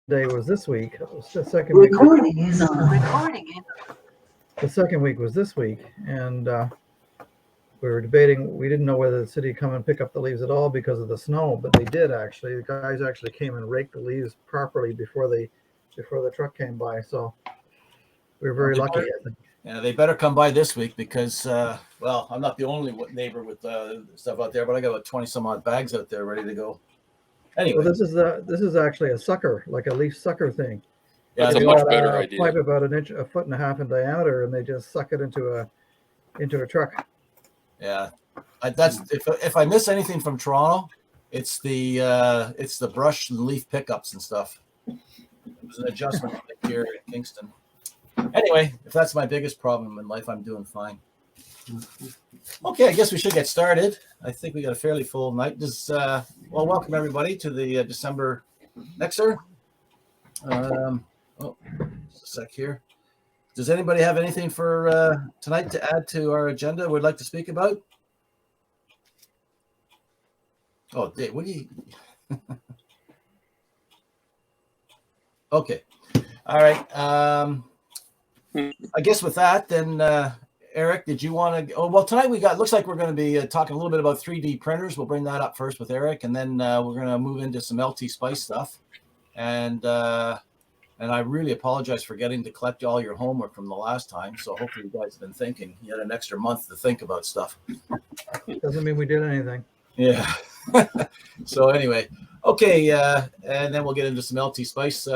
day was this week. The second week. Recording is on. Recording. The second week was this week, and we were debating. We didn't know whether the city would come and pick up the leaves at all because of the snow, but they did actually. The guys actually came and raked the leaves properly before the truck came by. So we were very lucky, I think. Yeah, they better come by this week because, well, I'm not the only neighbor with stuff out there, but I got about 20 some odd bags out there ready to go. Anyway, well, this is actually a sucker, like a leaf sucker thing. Yeah, that's a much better idea. Pipe about a foot and a half in diameter, and they just suck it into a truck. Yeah, that's if I miss anything from Toronto, it's the brush and leaf pickups and stuff. It was an adjustment here in Kingston. Anyway, if that's my biggest problem in life, I'm doing fine. Okay, I guess we should get started. I think we got a fairly full night. Well, welcome everybody to the December Nexer. Just a sec here. Does anybody have anything for tonight to add to our agenda we'd like to speak about? Oh, Dave, what do you... Okay. All right. I guess with that, then, Eric, did you want to? Oh, well, tonight looks like we're going to be talking a little bit about 3D printers. We'll bring that up first with Eric, and then we're going to move into some LT Spice stuff. And I really apologize for getting to collect all your homework from the last time. So hopefully you guys have been thinking. You had an extra month to think about stuff. Doesn't mean we did anything. Yeah. So anyway, okay, and then we'll get into some LT Spice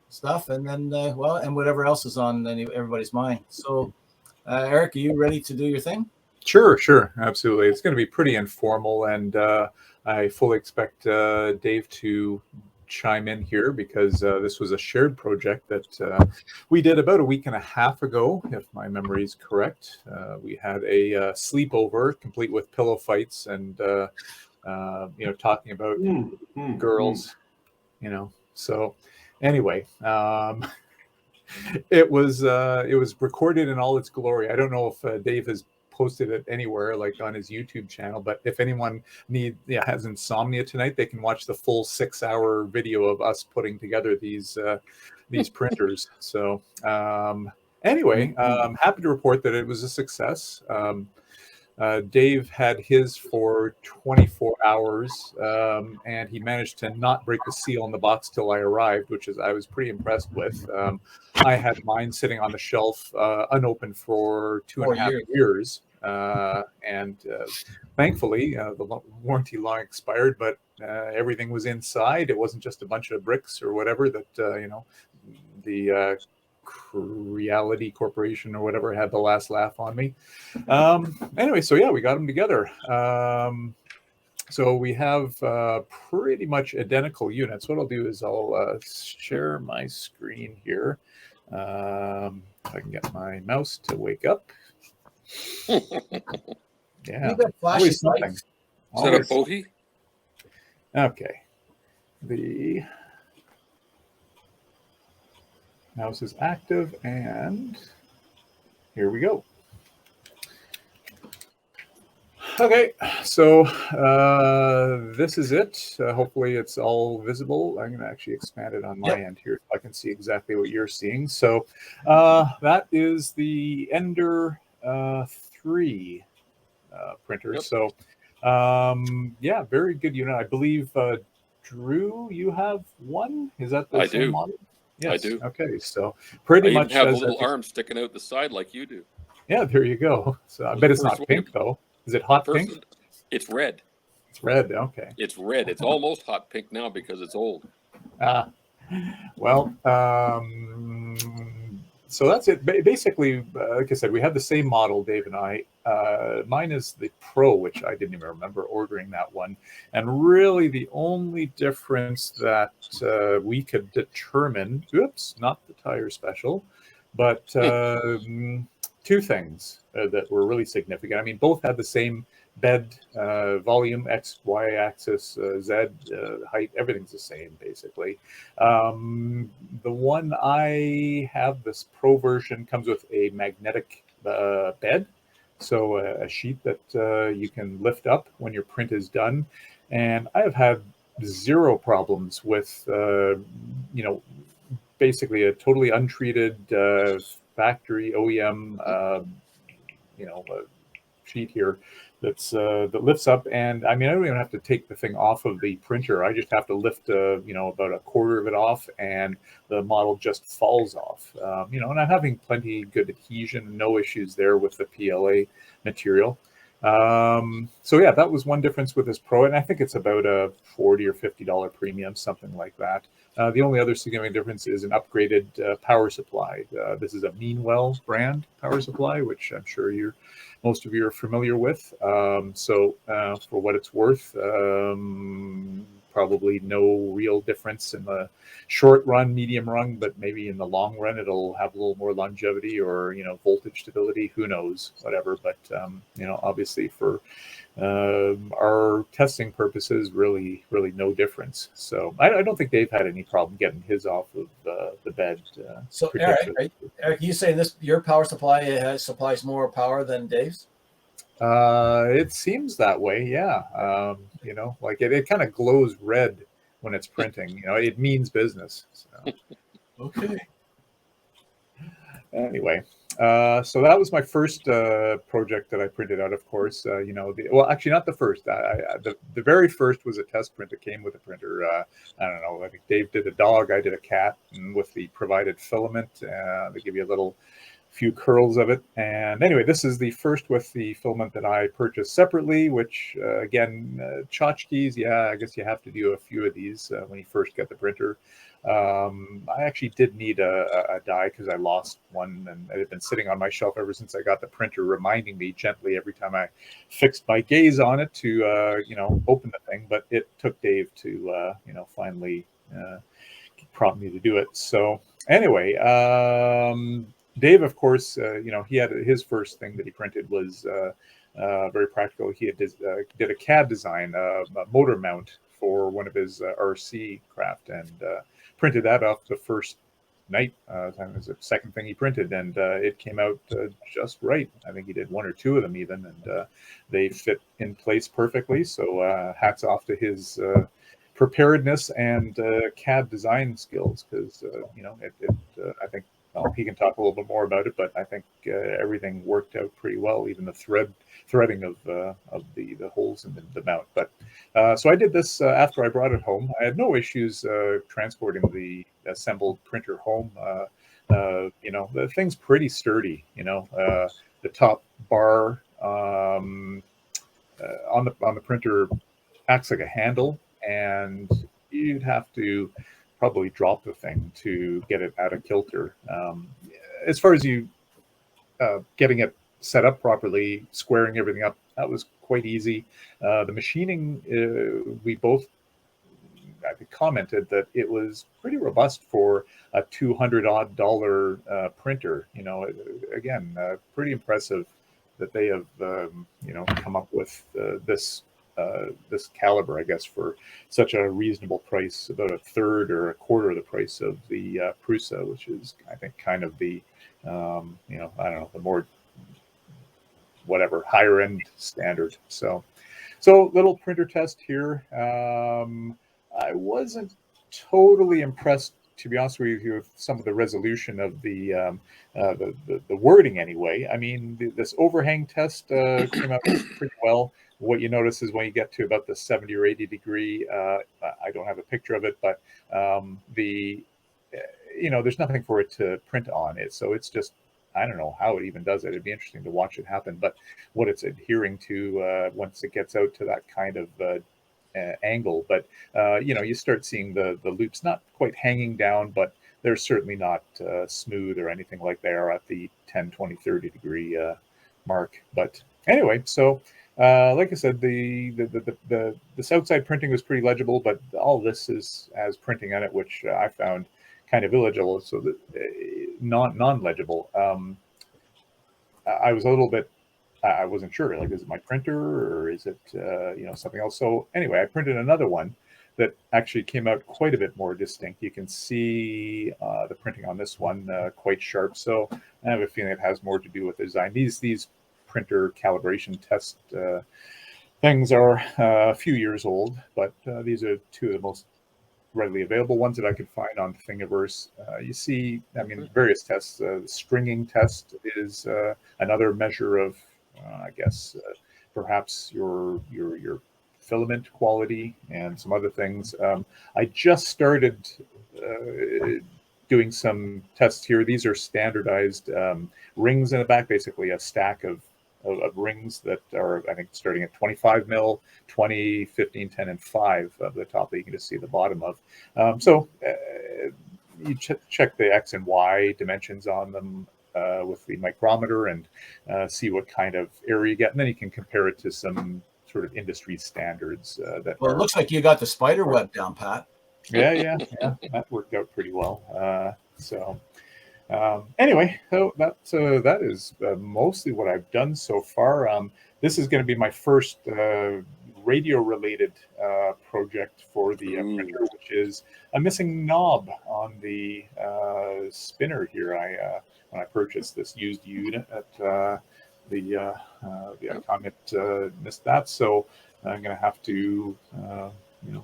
stuff, and then and whatever else is on everybody's mind. So, Eric, are you ready to do your thing? Sure, absolutely. It's going to be pretty informal, and I fully expect Dave to chime in here because this was a shared project that we did about a week and a half ago, if my memory is correct. We had a sleepover complete with pillow fights and talking about girls, So anyway, it was recorded in all its glory. I don't know if Dave has posted it anywhere, like on his YouTube channel, but if anyone has insomnia tonight, they can watch the full 6-hour video of us putting together these printers. So anyway, I'm happy to report that it was a success. Dave had his for 24 hours, and he managed to not break the seal on the box till I arrived, which I was pretty impressed with. I had mine sitting on the shelf unopened for 2.5 years, and thankfully the warranty long expired, but everything was inside. It wasn't just a bunch of bricks or whatever that the Reality Corporation or whatever had the last laugh on me. Anyway, so yeah, we got them together. So we have pretty much identical units. What I'll do is I'll share my screen here. If I can get my mouse to wake up. Yeah, always something. Is that a boaty? Okay. The mouse is active, and here we go. Okay, so this is it. Hopefully it's all visible. I'm going to actually expand it on my end here so I can see exactly what you're seeing. So that is the Ender 3 printer. Yep. So yeah, very good unit. I believe, Drew, you have one? Is that the same model? Yes. I do. Okay, so pretty much have a little arm sticking out the side like you do. Yeah, there you go. So I bet it's not pink though. Is it hot pink? It's red. It's red. Okay. It's red. It's almost hot pink now because it's old. Well, so that's it. Basically, like I said, we have the same model, Dave and I. Mine is the Pro, which I didn't even remember ordering that one. And really the only difference that we could determine, not the tire special, but two things that were really significant. I mean, both had the same bed volume, X, Y axis, Z, height, everything's the same basically. The one I have, this Pro version, comes with a magnetic bed. So a sheet that you can lift up when your print is done. And I have had zero problems with, basically a totally untreated factory OEM, sheet here that lifts up. And I mean, I don't even have to take the thing off of the printer. I just have to lift, about a quarter of it off, and the model just falls off. And I'm having plenty good adhesion, no issues there with the PLA material. So yeah, that was one difference with this Pro, and I think it's about a $40 or $50 premium, something like that. The only other significant difference is an upgraded power supply. This is a Meanwell brand power supply, which I'm sure most of you are familiar with. So for what it's worth, probably no real difference in the short run, medium run, but maybe in the long run it'll have a little more longevity or voltage stability. Who knows? Whatever. But obviously for our testing purposes, really no difference. So I don't think Dave had any problem getting his off of the bed. So Eric, you say your power supply supplies more power than Dave's? It seems that way, yeah. Like it kind of glows red when it's printing. It means business. So. Okay. Anyway, so that was my first project that I printed out. Of course, actually not the first. The very first was a test print that came with the printer. I don't know. I think Dave did a dog. I did a cat, and with the provided filament, they give you a few curls of it. And anyway, this is the first with the filament that I purchased separately, which again, tchotchkes, yeah, I guess you have to do a few of these when you first get the printer. I actually did need a die because I lost one, and it had been sitting on my shelf ever since I got the printer, reminding me gently every time I fixed my gaze on it to open the thing. But it took Dave to finally prompt me to do it. So anyway, Dave, of course, he had his first thing that he printed was very practical. He did a CAD design, a motor mount for one of his RC craft, and printed that off the first night. It was the second thing he printed, and it came out just right. I think he did one or two of them even, and they fit in place perfectly. So hats off to his preparedness and CAD design skills, because I think. Well, he can talk a little bit more about it, but I think everything worked out pretty well, even the threading of the holes in the mount. But so I did this after I brought it home. I had no issues transporting the assembled printer home. The thing's pretty sturdy. The top bar on the printer acts like a handle, and you'd have to probably drop the thing to get it out of kilter. As far as getting it set up properly, squaring everything up, that was quite easy. The machining, we both commented that it was pretty robust for a $200-odd printer. Again, pretty impressive that they have come up with this caliber, I guess, for such a reasonable price, about a third or a quarter of the price of the Prusa, which is, I think, kind of the, I don't know, the more higher end standard. So little printer test here. I wasn't totally impressed, to be honest with you, with some of the resolution of the wording anyway. I mean, this overhang test came out pretty well. What you notice is when you get to about the 70 or 80 degree, I don't have a picture of it, but there's nothing for it to print on it. So it's just, I don't know how it even does it. It'd be interesting to watch it happen. But what it's adhering to once it gets out to that kind of angle. But, you start seeing the loops not quite hanging down, but they're certainly not smooth or anything like they are at the 10, 20, 30 degree mark. But anyway, so like I said, this outside printing was pretty legible, but all this has printing on it, which I found kind of illegible, so that non-legible. I was a little bit, I wasn't sure, like, is it my printer or is it something else? So anyway, I printed another one that actually came out quite a bit more distinct. You can see the printing on this one quite sharp. So I have a feeling it has more to do with the design. These printer calibration test things are a few years old, but these are two of the most readily available ones that I could find on Thingiverse. You see, I mean, various tests. The stringing test is another measure of, I guess, perhaps your filament quality and some other things. I just started doing some tests here. These are standardized rings in the back, basically a stack of rings that are, I think, starting at 25 mil, 20, 15, 10, and 5 of the top that you can just see the bottom of. So you check the X and Y dimensions on them with the micrometer and see what kind of error you get. And then you can compare it to some sort of industry standards. Well, it looks like you got the spider web down, Pat. Yeah, that worked out pretty well. Anyway, so that is mostly what I've done so far. This is going to be my first radio-related project for the printer, which is a missing knob on the spinner here. When I purchased this used unit at the Icon, missed that, so I'm going to have to,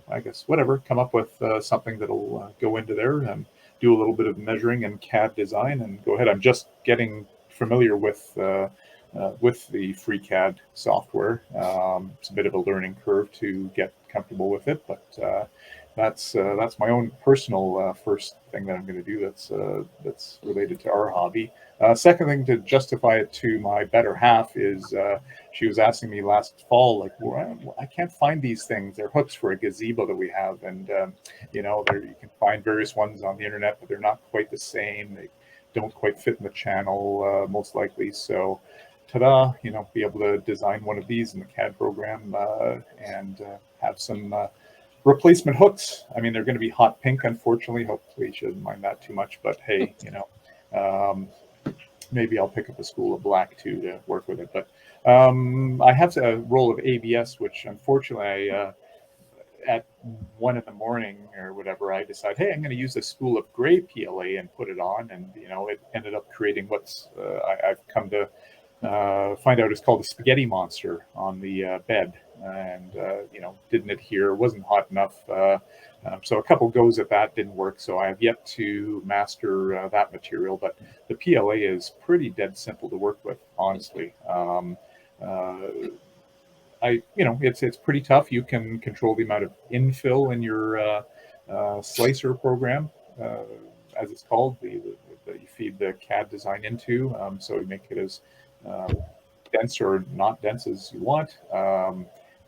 I guess whatever, come up with something that'll go into there and do a little bit of measuring and CAD design and go ahead. I'm just getting familiar with the FreeCAD software. It's a bit of a learning curve to get comfortable with it, but that's my own personal first thing that I'm going to do that's related to our hobby. Second thing, to justify it to my better half, is she was asking me last fall, like, well, I can't find these things. They're hooks for a gazebo that we have, and you can find various ones on the internet, but they're not quite the same. They don't quite fit in the channel, most likely. So, ta-da! Be able to design one of these in the CAD program and have some replacement hooks. I mean, they're going to be hot pink, unfortunately. Hopefully, she doesn't mind that too much. But hey, maybe I'll pick up a spool of black too to work with it. But I have a roll of ABS, which unfortunately at 1 a.m. or whatever, I decided, hey, I'm going to use a spool of gray PLA and put it on, and it ended up creating what's I've come to find out is called the spaghetti monster on the bed, and didn't adhere, wasn't hot enough. So a couple goes at that didn't work. So I have yet to master that material, but the PLA is pretty dead simple to work with, honestly. It's pretty tough. You can control the amount of infill in your slicer program, as it's called, that you feed the CAD design into. So you make it as dense or not dense as you want.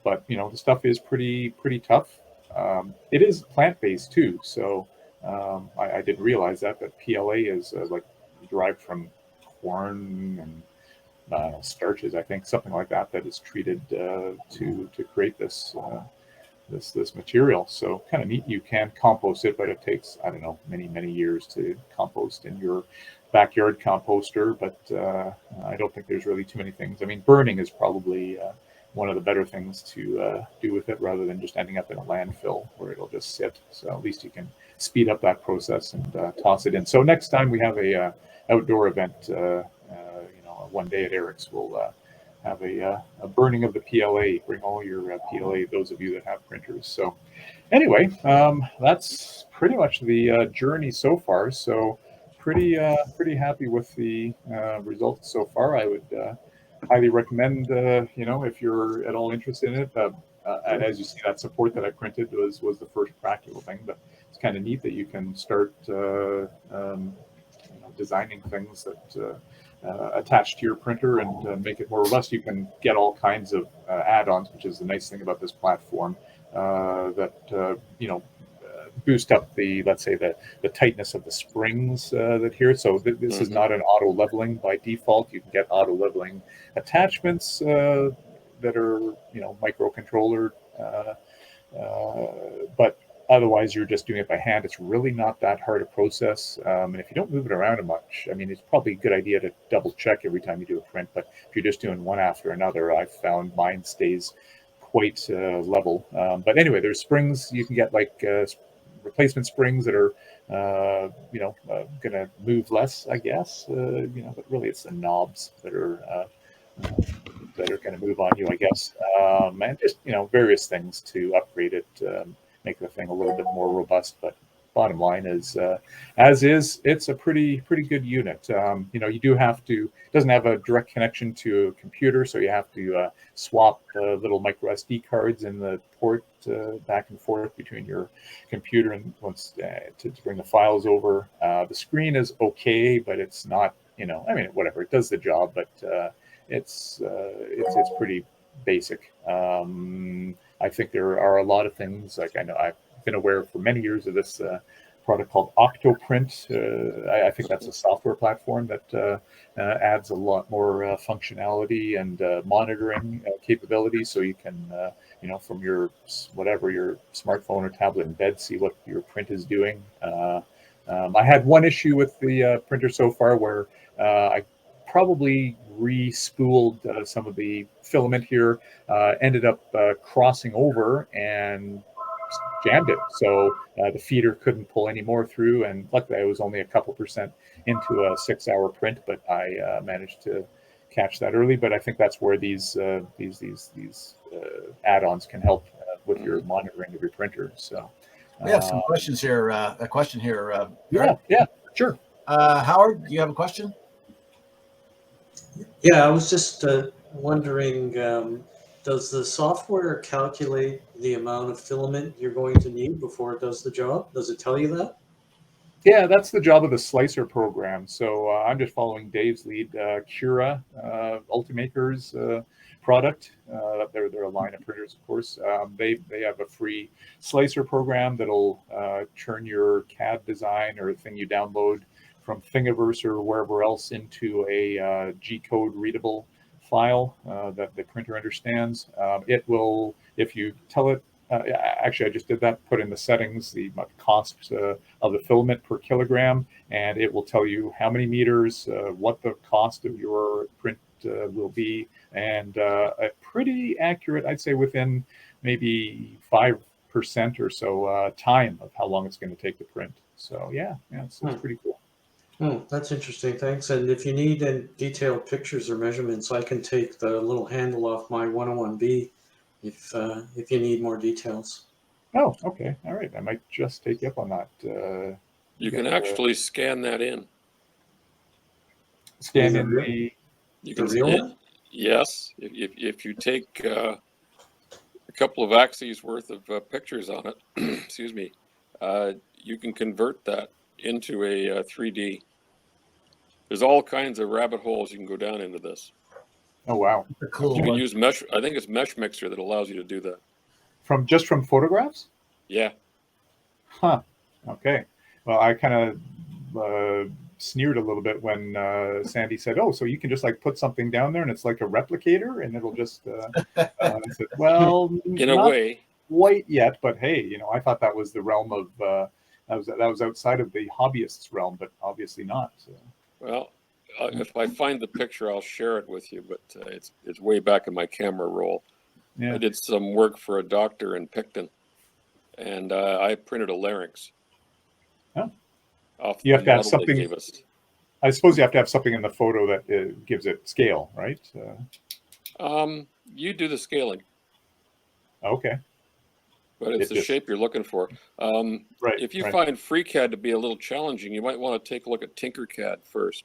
But the stuff is pretty tough. It is plant-based too, so I didn't realize that PLA is like derived from corn and starches, I think, something like that is treated to create this material. So kind of neat. You can compost it, but it takes, I don't know, many years to compost in your backyard composter. But I don't think there's really too many things. I mean, burning is probably one of the better things to do with it, rather than just ending up in a landfill where it'll just sit. So at least you can speed up that process and toss it in. So next time we have a outdoor event, one day at Eric's, we'll have a burning of the PLA. Bring all your PLA, those of you that have printers. So anyway, that's pretty much the journey so far. So pretty happy with the results so far. I would highly recommend, if you're at all interested in it. As you see, that support that I printed was the first practical thing, but it's kind of neat that you can start designing things that attach to your printer and make it more robust. You can get all kinds of add-ons, which is the nice thing about this platform, that boost up let's say the tightness of the springs that here. So this is not an auto leveling by default. You can get auto leveling attachments that are microcontroller, but otherwise you're just doing it by hand. It's really not that hard a process, and if you don't move it around much, I mean, it's probably a good idea to double check every time you do a print. But if you're just doing one after another, I've found mine stays quite level. But anyway, there's springs you can get, like replacement springs that are going to move less, I guess. But really it's the knobs that are that are going to move on you, I guess, and just various things to upgrade it, make the thing a little bit more robust. But bottom line is, it's a pretty good unit. You do have to. It doesn't have a direct connection to a computer, so you have to swap little micro SD cards in the port back and forth between your computer and once to bring the files over. The screen is okay, but it's not. Whatever, it does the job, but it's pretty basic. I think there are a lot of things, like I know I've been aware for many years of this product called Octoprint. I think that's a software platform that adds a lot more functionality and monitoring capabilities, so you can from your smartphone or tablet in bed see what your print is doing. I had one issue with the printer so far where I probably re-spooled some of the filament here, ended up crossing over and jammed it. So the feeder couldn't pull any more through. And luckily I was only a couple percent into a 6-hour print, but I managed to catch that early. But I think that's where these add-ons can help with your monitoring of your printer. So we have some questions here. A question here. Yeah, sure. Howard, do you have a question? Yeah, I was just wondering, does the software calculate the amount of filament you're going to need before it does the job? Does it tell you that? Yeah, that's the job of the slicer program. So I'm just following Dave's lead. Cura, Ultimaker's product. They're a line of printers, of course. They have a free slicer program that'll turn your CAD design or thing you download from Thingiverse or wherever else into a G-code readable file that the printer understands. It will, if you tell it, actually I just did that, put in the settings, the cost of the filament per kilogram, and it will tell you how many meters, what the cost of your print will be, and a pretty accurate, I'd say within maybe 5% or so time of how long it's going to take to print. So yeah, it's pretty cool. Oh, that's interesting. Thanks. And if you need detailed pictures or measurements, I can take the little handle off my 101B if you need more details. Oh, okay. All right. I might just take you up on that. You can actually scan that in. Scan in the... You The can real one? Yes. If you take a couple of axes worth of pictures on it, excuse me, you can convert that into a 3D. There's all kinds of rabbit holes you can go down into this. Oh, wow. Cool. You can use mesh. I think it's Mesh Mixer that allows you to do that. From photographs? Yeah. Huh. Okay. Well, I kind of sneered a little bit when Sandy said, "Oh, so you can just like put something down there and it's like a replicator and it'll just." I said, "Well, in a way, quite yet, but hey, I thought that was the realm of that was outside of the hobbyists' realm, but obviously not." So. Well, if I find the picture, I'll share it with you. But it's way back in my camera roll. Yeah. I did some work for a doctor in Picton, and I printed a larynx. Oh. Off You have to have model they something. gave us. I suppose you have to have something in the photo that gives it scale, right? You do the scaling, Okay. but it's the shape you're looking for. Right. If you right. find FreeCAD to be a little challenging, you might want to take a look at Tinkercad first.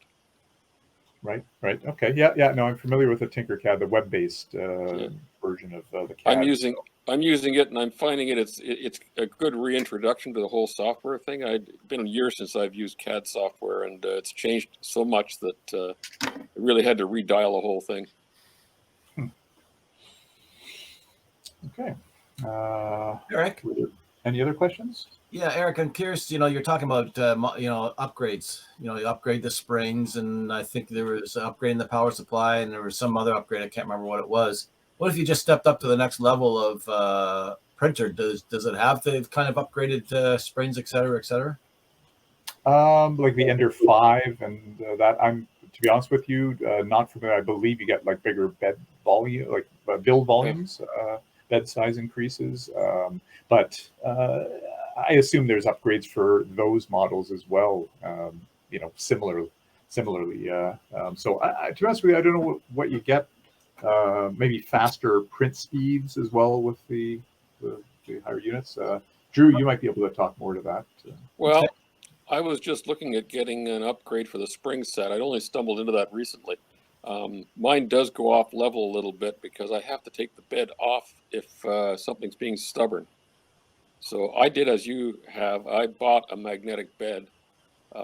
Right. Okay. Yeah. No, I'm familiar with the Tinkercad, the web-based version of the CAD. I'm using it, and I'm finding it's a good reintroduction to the whole software thing. It's been a year since I've used CAD software, and it's changed so much that I really had to redial the whole thing. Okay. Eric? Any other questions? Yeah, Eric, I'm curious, you're talking about, upgrades. You upgrade the springs, and I think there was upgrading the power supply, and there was some other upgrade. I can't remember what it was. What if you just stepped up to the next level of printer? Does it have the kind of upgraded springs, et cetera, et cetera? Like the Ender 5 and that, I'm, to be honest with you, not familiar. I believe you get like bigger bed volume, like build volumes, bed size increases. But I assume there's upgrades for those models as well, similarly. So to be honest with you, I don't know what you get maybe faster print speeds as well with the higher units. Drew, you might be able to talk more to that. Well, I was just looking at getting an upgrade for the spring set. I'd only stumbled into that recently. Mine does go off level a little bit because I have to take the bed off if something's being stubborn. So I did as you have. I bought a magnetic bed.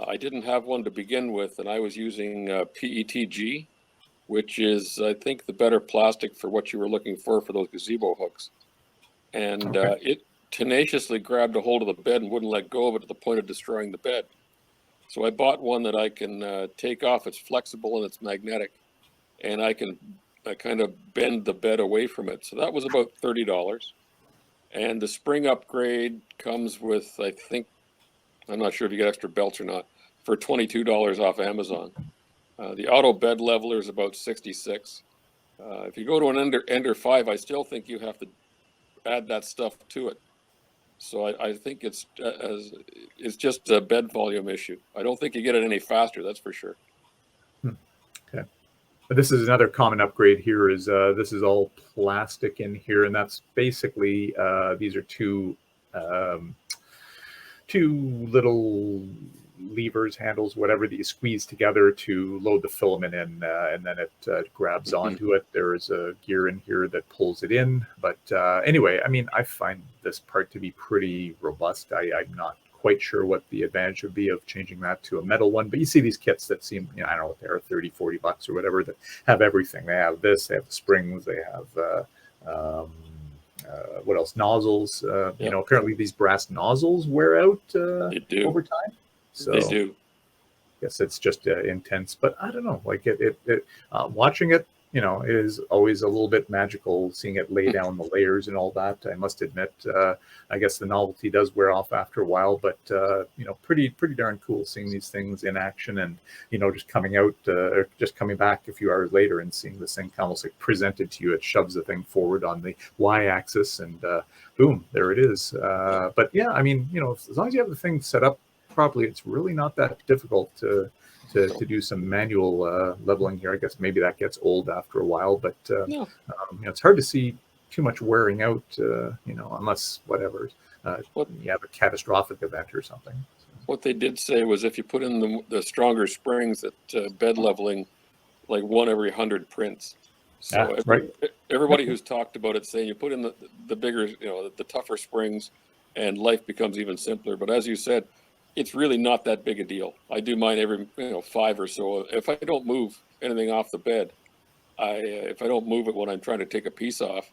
I didn't have one to begin with, and I was using PETG, which is, I think, the better plastic for what you were looking for those gazebo hooks. And it tenaciously grabbed a hold of the bed and wouldn't let go of it to the point of destroying the bed. So I bought one that I can take off. It's flexible and it's magnetic, and I can kind of bend the bed away from it. So that was about $30. And the spring upgrade comes with, I think, I'm not sure if you get extra belts or not, for $22 off Amazon. The auto bed leveler is about $66. If you go to an Ender 5, I still think you have to add that stuff to it. So I think it's just a bed volume issue. I don't think you get it any faster, that's for sure. Okay. But this is another common upgrade here is this is all plastic in here, and that's basically these are two little levers, handles, whatever that you squeeze together to load the filament in, and then it grabs onto it. There is a gear in here that pulls it in. But anyway, I mean, I find this part to be pretty robust. I'm not quite sure what the advantage would be of changing that to a metal one, but you see these kits that seem, I don't know what they are, $30-$40 or whatever, that have everything. They have this, they have the springs, they have what else? Nozzles. Apparently these brass nozzles wear out over time. So they do. I guess it's just intense, but I don't know. Like watching it, is always a little bit magical. Seeing it lay down the layers and all that. I must admit, I guess the novelty does wear off after a while, but pretty darn cool seeing these things in action, and just coming out, or just coming back a few hours later and seeing this thing almost like presented to you. It shoves the thing forward on the y-axis, and boom, there it is. But yeah, I mean, as long as you have the thing set up properly, it's really not that difficult to do some manual leveling here. I guess maybe that gets old after a while, but it's hard to see too much wearing out, unless whatever you have a catastrophic event or something. What they did say was if you put in the stronger springs, that bed leveling like 1 every 100 prints. So everybody who's talked about it saying you put in the bigger, the tougher springs, and life becomes even simpler. But as you said, it's really not that big a deal. I do mine every 5 or so. If I don't move anything off the bed, if I don't move it when I'm trying to take a piece off,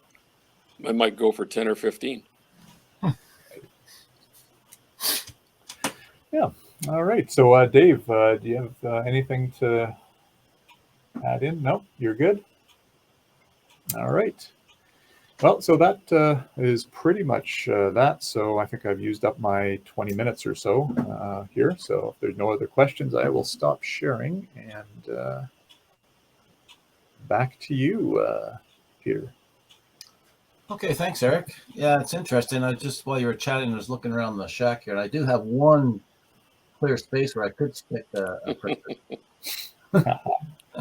I might go for 10 or 15. Yeah. All right. So Dave, do you have anything to add in? No, you're good. All right. Well, so that is pretty much that. So I think I've used up my 20 minutes or so here. So if there's no other questions, I will stop sharing, and back to you, Peter. Okay, thanks, Eric. Yeah, it's interesting. I just, while you were chatting, I was looking around the shack here, and I do have one clear space where I could stick a printer.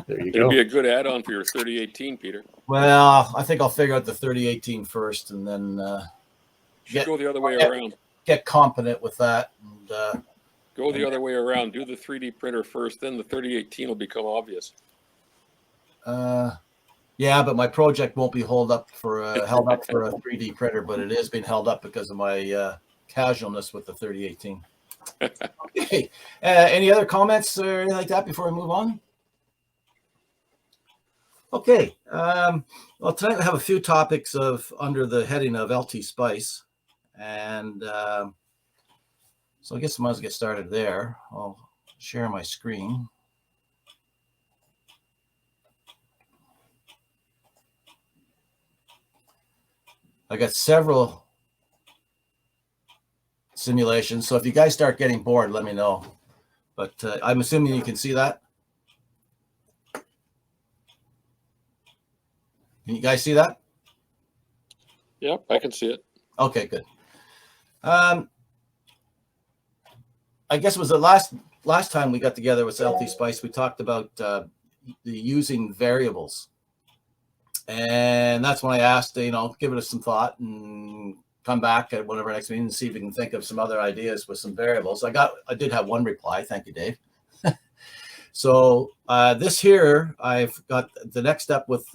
There you It'd go. be a good add-on for your 3018, Peter. Well, I think I'll figure out the 3018 first, and then Go the other way around. Get competent with that. And, Go the other way around. Do the 3D printer first, then the 3018 will become obvious. Yeah, but my project won't be held up for a 3D printer, but it is being held up because of my casualness with the 3018. Okay. Any other comments or anything like that before we move on? Okay. Well, tonight we have a few topics under the heading of LT Spice, and so I guess I might as well get started there. I'll share my screen. I got several simulations, so if you guys start getting bored, let me know. But I'm assuming you can see that. Can you guys see that? Yep, I can see it. Okay, good. I guess it was the last time we got together with LT Spice, we talked about the using variables. And that's when I asked, give it some thought and come back at whatever next meeting and see if we can think of some other ideas with some variables. I did have one reply. Thank you, Dave. So this here, I've got the next step with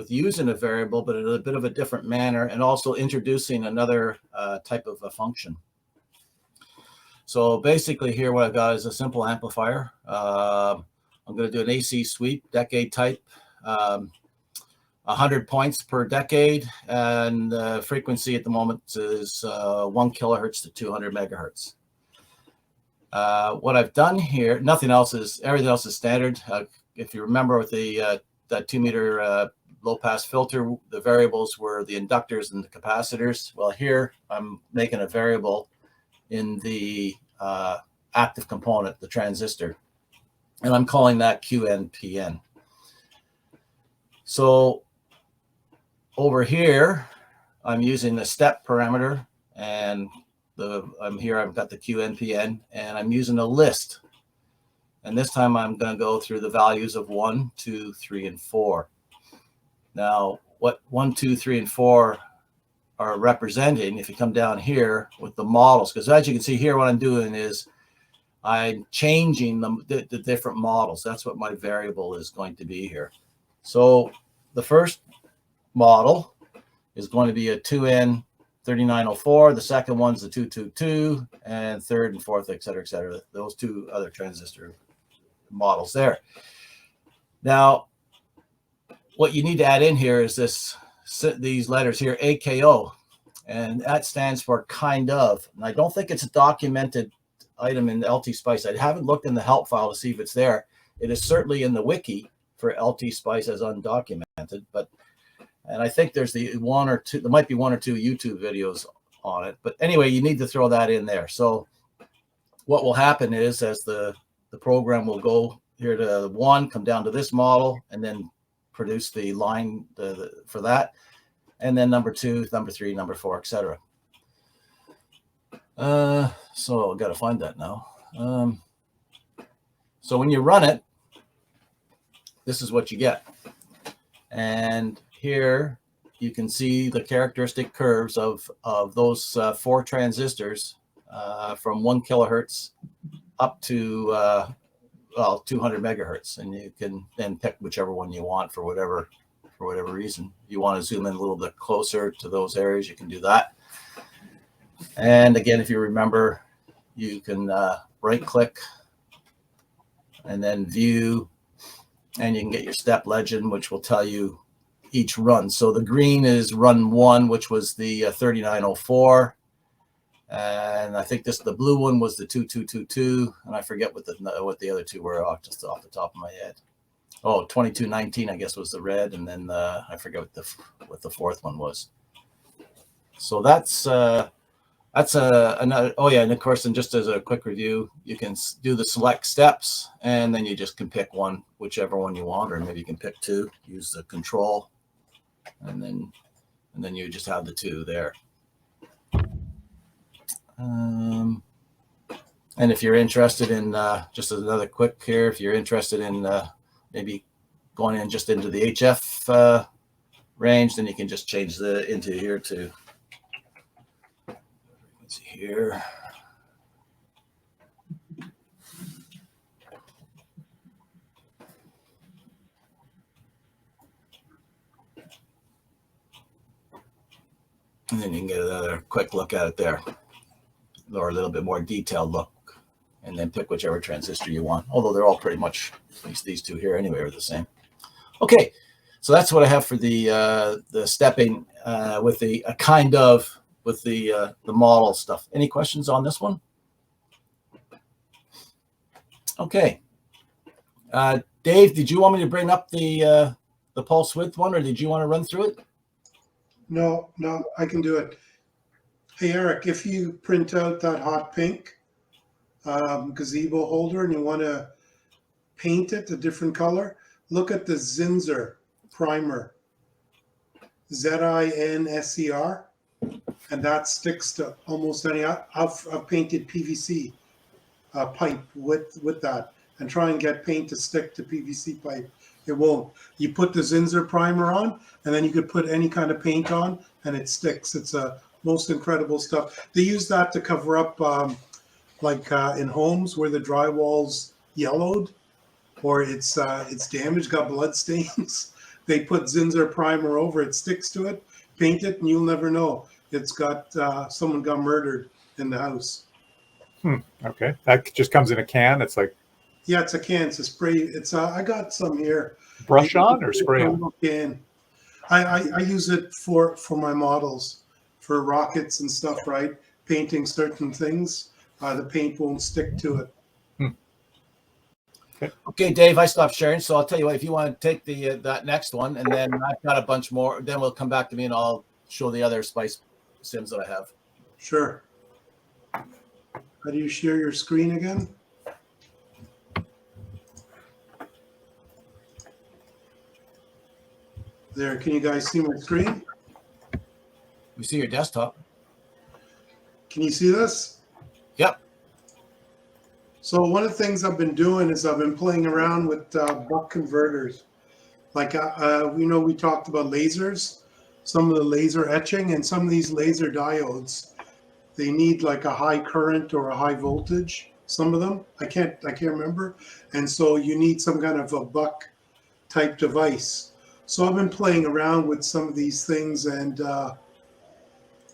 using a variable, but in a bit of a different manner, and also introducing another type of a function. So basically here, what I've got is a simple amplifier. I'm going to do an AC sweep, decade type, 100 points per decade, and the frequency at the moment is 1 kilohertz to 200 megahertz. What I've done here, everything else is standard. If you remember with the that 2 meter low pass filter, the variables were the inductors and the capacitors. Well, here I'm making a variable in the active component, the transistor, and I'm calling that QNPN. So over here, I'm using the step parameter, and I've got the QNPN, and I'm using a list. And this time I'm going to go through the values of 1, 2, 3, and 4. Now, what 1, 2, 3, and 4 are representing, if you come down here with the models, because as you can see here, what I'm doing is I'm changing the different models. That's what my variable is going to be here. So the first model is going to be a 2N 3904. The second one's the 222, and third and fourth, et cetera, et cetera. Those two other transistor models there. Now, what you need to add in here is these letters here, AKO, and that stands for kind of. And I don't think it's a documented item in LT Spice. I haven't looked in the help file to see if it's there. It is certainly in the wiki for LT Spice as undocumented, and I think there's there might be 1 or 2 YouTube videos on it. But anyway, you need to throw that in there. So what will happen is, as the program will go here to 1, come down to this model, and then produce the line for that, and then number 2, number 3, number 4, etc. So I've got to find that now. So when you run it, this is what you get. And here you can see the characteristic curves of those 4 transistors from 1 kilohertz up to 200 megahertz, and you can then pick whichever one you want for whatever reason. If you want to zoom in a little bit closer to those areas, you can do that. And again, if you remember, you can right click and then view, and you can get your step legend, which will tell you each run. So the green is run 1, which was the 3904. And I think the blue one was the 2222, and I forget what the other 2 were just off the top of my head. Oh, 2219, I guess, was the red, and then I forget what the fourth one was. So that's another. Oh yeah, and of course, and just as a quick review, you can do the select steps, and then you just can pick one, whichever one you want, or maybe you can pick 2. Use the control, and then you just have the 2 there. And if you're interested in just another quick here, if you're interested in maybe going in just into the HF range, then you can just change into here to, let's see here. And then you can get another quick look at it there, or a little bit more detailed look, and then pick whichever transistor you want. Although they're all pretty much, at least these 2 here anyway, are the same. Okay, so that's what I have for the stepping with the with the model stuff. Any questions on this one? Okay, Dave, did you want me to bring up the pulse width one, or did you want to run through it? No, I can do it. Hey, Eric, if you print out that hot pink gazebo holder and you want to paint it a different color, look at the Zinser primer, ZINSER, and that sticks to almost any. I've painted PVC pipe with that, and try and get paint to stick to PVC pipe. It won't. You put the Zinsser primer on, and then you could put any kind of paint on, and it sticks. It's a most incredible stuff. They use that to cover up, in homes where the drywall's yellowed or it's damaged, got blood stains. They put Zinsser primer over it, sticks to it, paint it, and you'll never know. It's got someone got murdered in the house. Okay, that just comes in a can. It's like Yeah, it's a can. It's a spray. It's I got some here. brush on or spray on? Can. I use it for my models, for rockets and stuff, right? Painting certain things. The paint won't stick to it. Okay, Dave, I stopped sharing, so I'll tell you what. If you want to take the that next one, and then I've got a bunch more. Then we'll come back to me, and I'll show the other spice sims that I have. Sure. How do you share your screen again? There, can you guys see my screen? We see your desktop. Can you see this? Yep. So one of the things I've been doing is I've been playing around with buck converters. Like, we talked about lasers, some of the laser etching, and some of these laser diodes. They need like a high current or a high voltage. Some of them, I can't remember. And so you need some kind of a buck type device. So I've been playing around with some of these things, and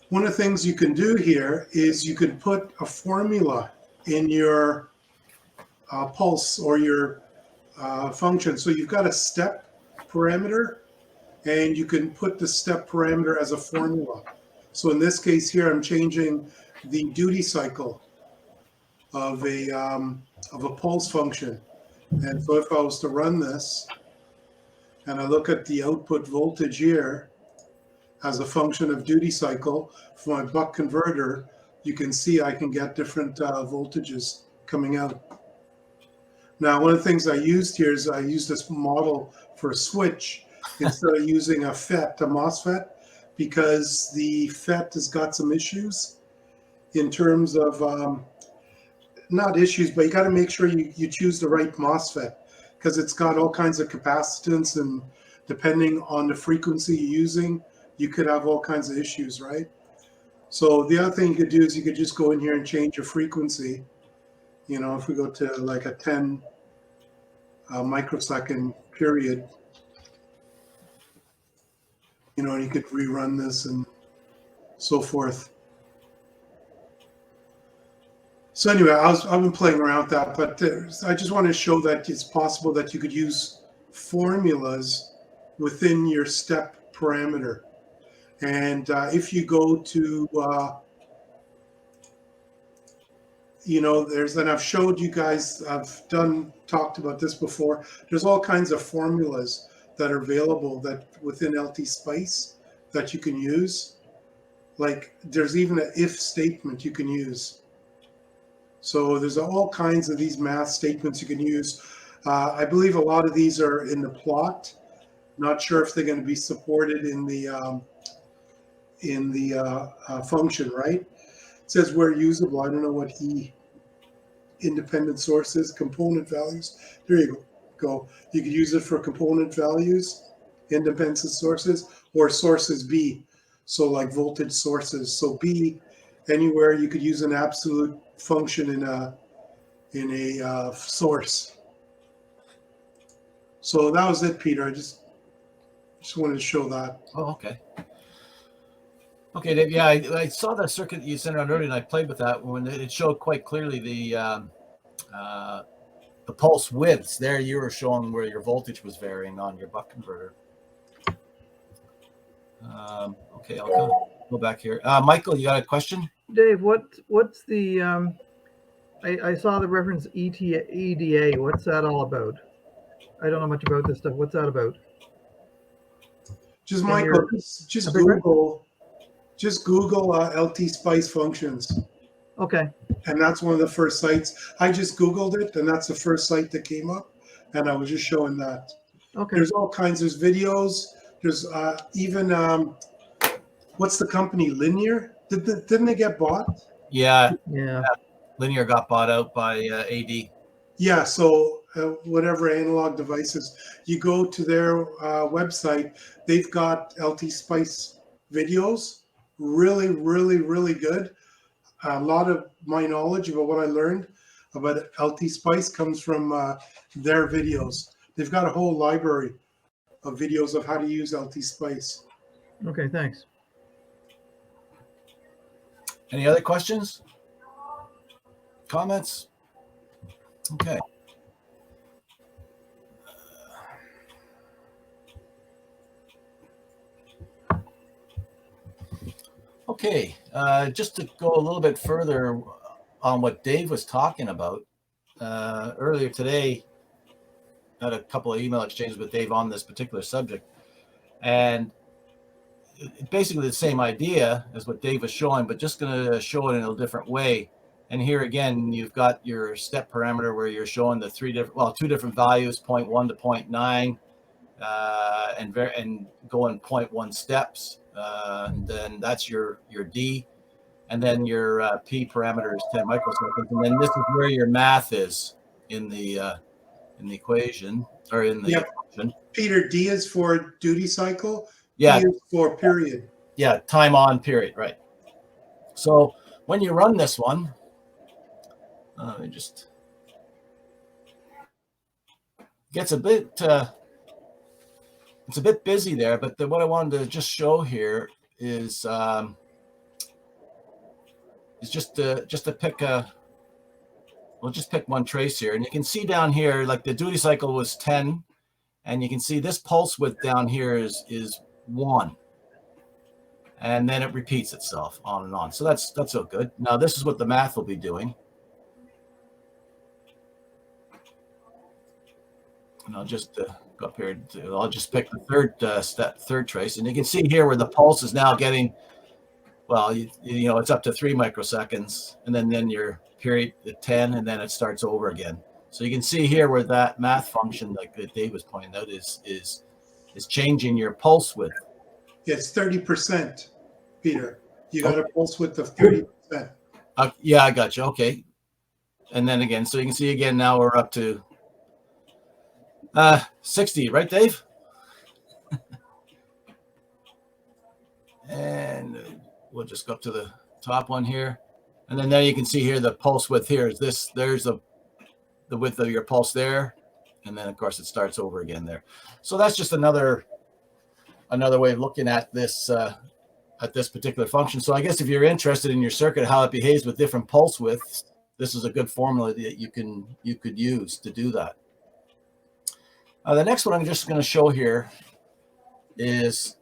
one of the things you can do here is you can put a formula in your pulse or your function. So you've got a step parameter, and you can put the step parameter as a formula. So in this case here, I'm changing the duty cycle of a pulse function. And so if I was to run this, and I look at the output voltage here as a function of duty cycle for my buck converter, you can see I can get different voltages coming out. Now, one of the things I used here is I used this model for a switch instead of using a FET, a MOSFET, because the FET has got some issues in terms of, not issues, but you got to make sure you choose the right MOSFET, because it's got all kinds of capacitance, and depending on the frequency you're using, you could have all kinds of issues, right? So the other thing you could do is you could just go in here and change your frequency. You know, if we go to like a 10 microsecond period, you know, and you could rerun this and so forth. So anyway, I've been playing around with that, but I just want to show that it's possible that you could use formulas within your step parameter. And if you go to, and I've showed you guys, talked about this before. There's all kinds of formulas that are available that within LT Spice that you can use. Like there's even an if statement you can use. So there's all kinds of these math statements you can use. I believe a lot of these are in the plot. Not sure if they're going to be supported in the function, right? It says where usable. I don't know what independent sources, component values. There you go. You could use it for component values, independent sources, or sources B. So like voltage sources. So B, anywhere you could use an absolute function in a source. So that was it, Peter. I just wanted to show that. Oh, okay. Okay, Dave. Yeah, I saw the circuit you sent out earlier, and I played with that when it showed quite clearly the pulse widths. There, you were showing where your voltage was varying on your buck converter. Okay, I'll go back here. Michael, you got a question? Dave, what's the I saw the reference EDA. What's that all about? I don't know much about this stuff. What's that about? Just Michael, just Google LT Spice functions. Okay. And that's one of the first sites. I just Googled it, and that's the first site that came up, and I was just showing that. Okay. There's all kinds. There's videos. There's even what's the company? Linear? Didn't they get bought? Yeah. Yeah. Linear got bought out by AD. Yeah, so whatever analog devices, you go to their website, they've got LT Spice videos, really, really, really good. A lot of my knowledge about what I learned about LT Spice comes from their videos. They've got a whole library of videos of how to use LT Spice. Okay, thanks. Any other questions? Comments? Okay. Okay, just to go a little bit further on what Dave was talking about, earlier today, I had a couple of email exchanges with Dave on this particular subject, and basically the same idea as what Dave was showing, but just going to show it in a different way. And here again, you've got your step parameter where you're showing the two different values, 0.1 to 0.9, and going 0.1 steps. And then that's your D, and then your P parameter is 10 microseconds, and then this is where your math is in the equation or in the function. Peter, D is for duty cycle. Yeah. P is for period. Yeah, time on period, right? So when you run this one, it gets a bit. It's a bit busy there, but what I wanted to just show here is just to pick we'll just pick one trace here, and you can see down here, like the duty cycle was 10, and you can see this pulse width down here is 1, and then it repeats itself on and on. So that's so good. Now this is what the math will be doing, and I'll just go up here. I'll just pick the third trace, and you can see here where the pulse is now getting, well, you know, it's up to 3 microseconds, and then your period at 10, and then it starts over again. So you can see here where that math function, like that Dave was pointing out, is changing your pulse width. Yeah, it's 30%, Peter. You got a pulse width of 30%. Yeah, I got you. Okay. And then again, so you can see again, now we're up to 60, right, Dave? And we'll just go up to the top one here. And then there you can see here the pulse width here is this. There's the width of your pulse there. And then, of course, it starts over again there. So that's just another way of looking at this particular function. So I guess if you're interested in your circuit, how it behaves with different pulse widths, this is a good formula that you could use to do that. The next one I'm just going to show here is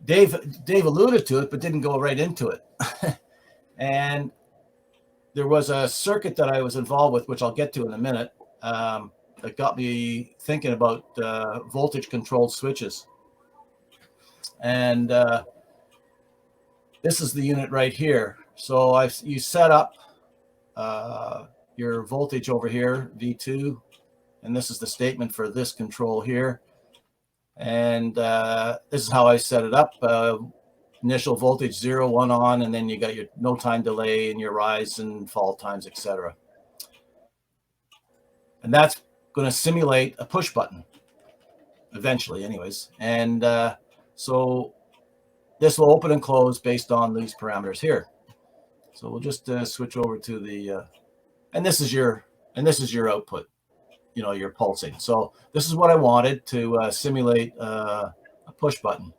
Dave alluded to it, but didn't go right into it. And there was a circuit that I was involved with, which I'll get to in a minute, that got me thinking about voltage controlled switches. And this is the unit right here. So you set up your voltage over here, V2, and this is the statement for this control here. And this is how I set it up. Initial voltage 0, 1 on, and then you got your no time delay and your rise and fall times, etc. And that's going to simulate a push button eventually anyways. And so this will open and close based on these parameters here. So we'll just switch over to the and this is your output, you know, your pulsing. So this is what I wanted to simulate a push button.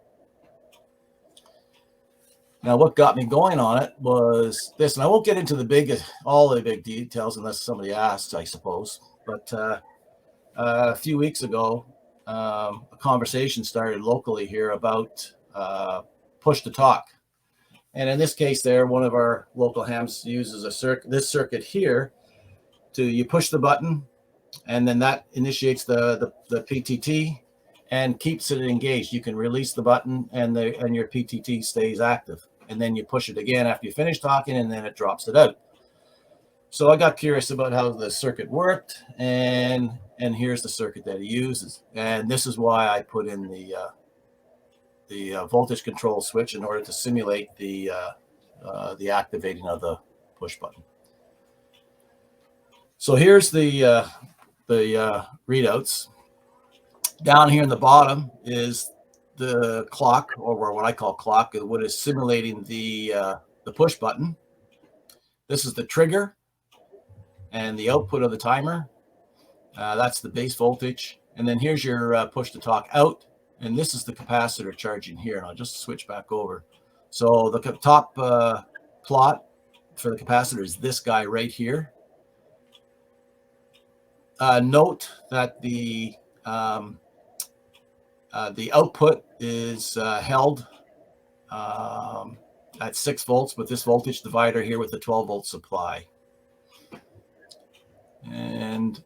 Now, what got me going on it was this, and I won't get into all the big details unless somebody asks, I suppose. But a few weeks ago, a conversation started locally here about push to talk. And in this case there, one of our local hams uses this circuit here you push the button, and then that initiates the PTT and keeps it engaged. You can release the button and your PTT stays active. And then you push it again after you finish talking, and then it drops it out. So I got curious about how the circuit worked, and here's the circuit that he uses. And this is why I put in the voltage control switch in order to simulate the activating of the push button. So here's the the readouts. Down here in the bottom is the clock, or what I call clock, what is simulating the push button. This is the trigger and the output of the timer. That's the base voltage. And then here's your push to talk out. And this is the capacitor charging here. And I'll just switch back over. So the top plot for the capacitor is this guy right here. Note that the output is held at 6 volts with this voltage divider here with the 12 volt supply. And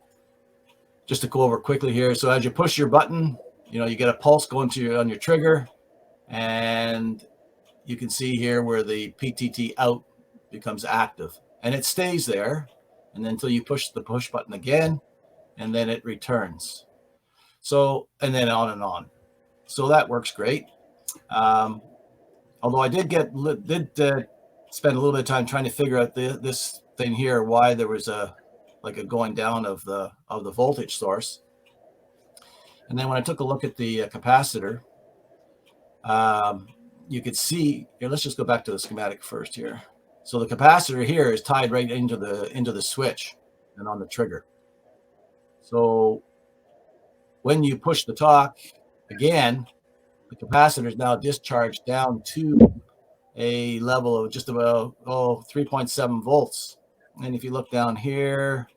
just to go over quickly here, so as you push your button, you get a pulse going on your trigger, and you can see here where the PTT out becomes active, and it stays there, and then until you push the push button again, and then it returns. So, and then on and on. So that works great. Although I did spend a little bit of time trying to figure out this thing here, why there was a going down of the voltage source. And then when I took a look at the capacitor, you could see here. Let's just go back to the schematic first here. So the capacitor here is tied right into the switch and on the trigger. So when you push the talk again, the capacitor is now discharged down to a level of just about 3.7 volts. And if you look down here,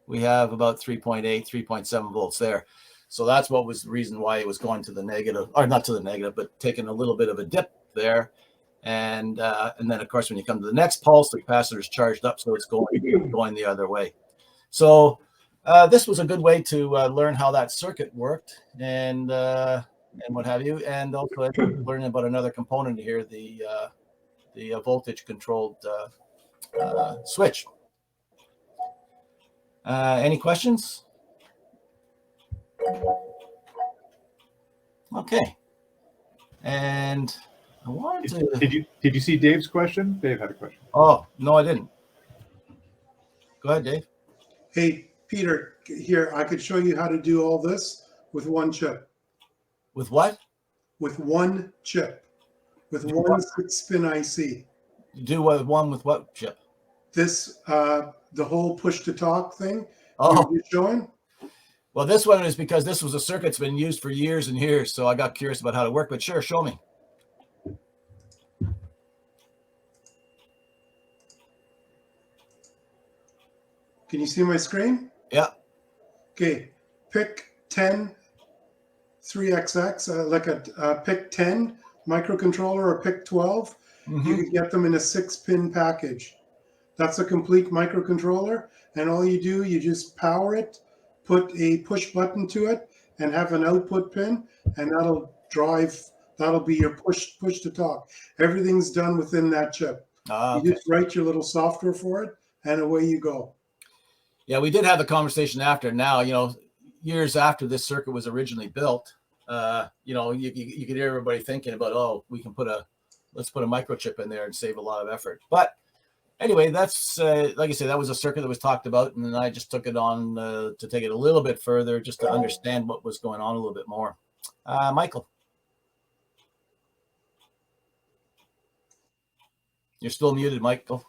we have about 3.8, 3.7 volts there. So that's what was the reason why it was going to the negative, or not to the negative, but taking a little bit of a dip there. And then, of course, when you come to the next pulse, the capacitor is charged up, so it's going the other way. So this was a good way to learn how that circuit worked and what have you, and also learning about another component here, the voltage controlled switch. Any questions? Okay. And I wanted to. Did you see Dave's question? Dave had a question. Oh, no, I didn't. Go ahead, Dave. Hey, Peter, here, I could show you how to do all this with one chip. With what? With one chip. With one 6-pin IC. Do one with what chip? This, the whole push to talk thing Oh, you're showing? well, this one is because this was a circuit that's been used for years and years, so I got curious about how to work, but sure, show me. Can you see my screen? Yeah. Okay, pick 10 3XX, like a pick 10 microcontroller or pick 12. Mm-hmm. You can get them in a 6-pin package. That's a complete microcontroller, and all you do, you just power it, put a push button to it, and have an output pin, and that'll be your push to talk. Everything's done within that chip. Okay. You just write your little software for it, and away you go. Yeah, we did have a conversation after. Now, years after this circuit was originally built, you could hear everybody thinking about, let's put a microchip in there and save a lot of effort. But anyway, that's like I say, that was a circuit that was talked about, and then I just took it on to take it a little bit further, just to understand what was going on a little bit more. Michael, you're still muted, Michael.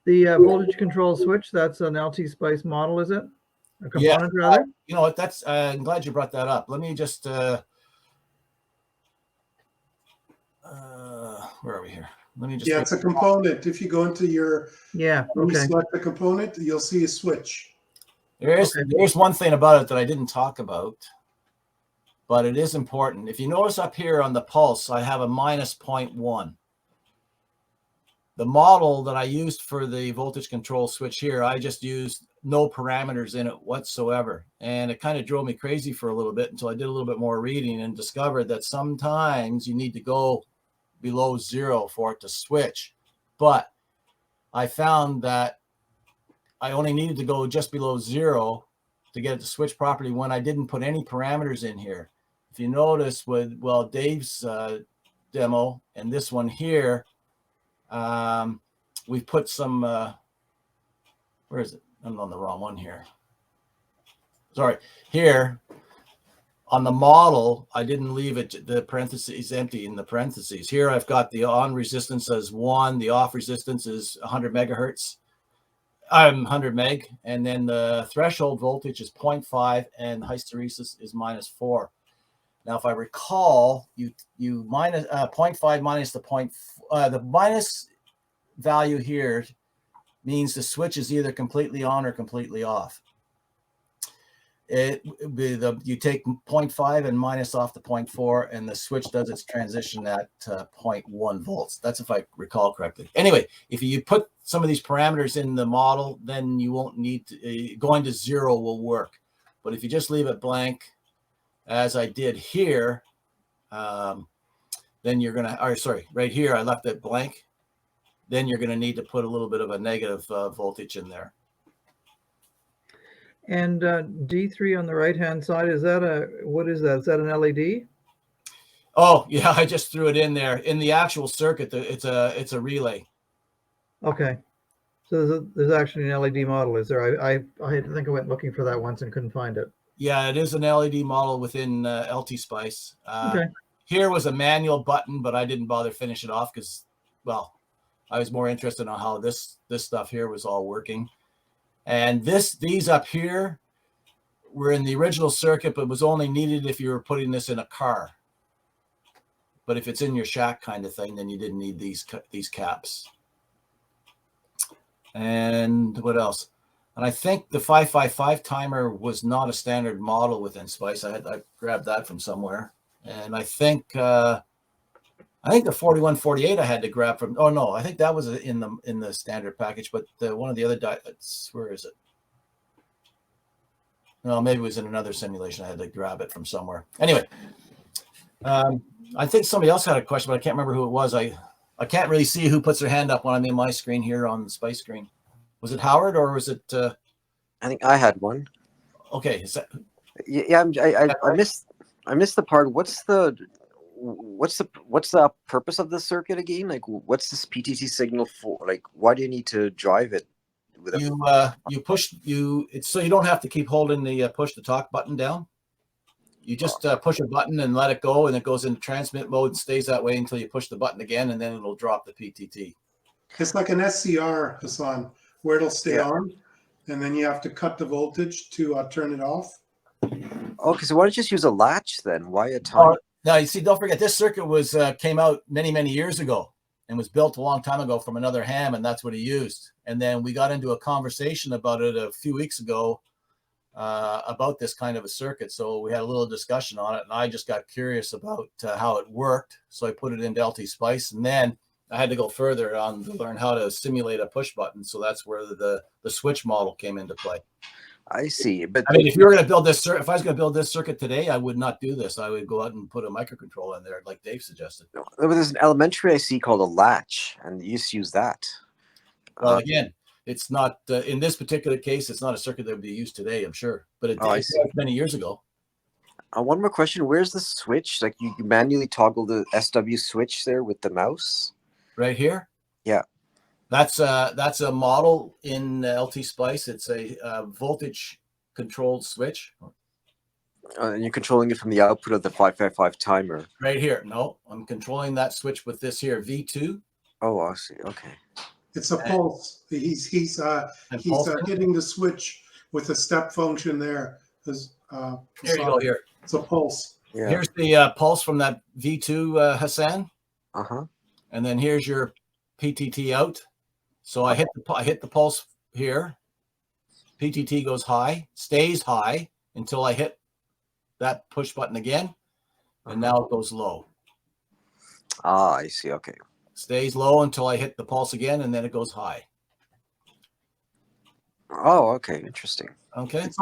The voltage control switch, that's an LT Spice model, is it? A component, rather? You know what? That's I'm glad you brought that up. Let me just where are we here? Let me just. Yeah, it's a component. If you go into your select the component, you'll see a switch. There's one thing about it that I didn't talk about, but it is important. If you notice up here on the pulse, I have a -0.1. The model that I used for the voltage control switch here, I just used no parameters in it whatsoever. And it kind of drove me crazy for a little bit until I did a little bit more reading and discovered that sometimes you need to go below 0 for it to switch. But I found that I only needed to go just below 0 to get it to switch properly when I didn't put any parameters in here. If you notice with, Dave's demo and this one here, we've put some, where is it? I'm on the wrong one here. Sorry, here on the model, I didn't leave it the parentheses empty in the parentheses. Here I've got the on resistance as 1, the off resistance is 100 megahertz. 100 meg, and then the threshold voltage is 0.5 and hysteresis is -4. Now, if I recall, you minus 0.5 minus the minus value here means the switch is either completely on or completely off. You take 0.5 and minus off the 0.4, and the switch does its transition at 0.1 volts. That's if I recall correctly. Anyway, if you put some of these parameters in the model, then you won't need to, going to 0 will work. But if you just leave it blank, as I did here, then you're going to, or sorry, right here, I left it blank. Then you're going to need to put a little bit of a negative voltage in there. And D3 on the right-hand side, is that what is that? Is that an LED? Oh, yeah, I just threw it in there. In the actual circuit, it's a relay. Okay. So there's actually an LED model, is there? I think I went looking for that once and couldn't find it. Yeah, it is an LED model within LT Spice. Okay. Here was a manual button, but I didn't bother finish it off because, well, I was more interested on how this stuff here was all working. And these up here were in the original circuit, but was only needed if you were putting this in a car. But if it's in your shack kind of thing, then you didn't need these caps. And what else? And I think the 555 timer was not a standard model within Spice. I grabbed that from somewhere. And I think the 4148 I had to grab from. Oh no, I think that was in the standard package. But one of the other where is it? No, maybe it was in another simulation. I had to grab it from somewhere. Anyway, I think somebody else had a question, but I can't remember who it was. I can't really see who puts their hand up when I'm in my screen here on the Spice screen. Was it Howard or was it? I think I had one. Okay, is that? Yeah, I missed the part. What's the purpose of the circuit again? Like, what's this PTT signal for? Like, why do you need to drive it? You push it's so you don't have to keep holding the push to talk button down. You just push a button and let it go, and it goes into transmit mode and stays that way until you push the button again, and then it'll drop the PTT. It's like an SCR, Hassan, where it'll stay on, and then you have to cut the voltage to turn it off. Okay, so why don't you just use a latch then? Why a time? Now, you see, don't forget, this circuit came out many years ago and was built a long time ago from another ham, and that's what he used. And then we got into a conversation about it a few weeks ago about this kind of a circuit. So we had a little discussion on it, and I just got curious about how it worked. So I put it into LT Spice, and then I had to go further on to learn how to simulate a push button. So that's where the switch model came into play. I see. But I mean, if you were going to build this, if I was going to build this circuit today, I would not do this. I would go out and put a microcontroller in there, like Dave suggested. There's an elementary I see called a latch, and you just use that. Well, again, it's not in this particular case. It's not a circuit that would be used today, I'm sure, but it did many years ago. One more question: where's the switch? Like, you manually toggle the SW switch there with the mouse? Right here. Yeah. That's a model in LT Spice. It's a voltage controlled switch. And you're controlling it from the output of the 555 timer. Right here. No, I'm controlling that switch with this here V2. Oh, I see. Okay. It's a pulse. He's hitting the switch with a step function there. Here you go. Here. It's a pulse. Yeah. Here's the pulse from that V2, Hassan. And then here's your PTT out. So I hit the pulse here. PTT goes high, stays high until I hit that push button again, and now it goes low. Ah, I see. Okay. Stays low until I hit the pulse again, and then it goes high. Oh, okay. Interesting. Okay. It's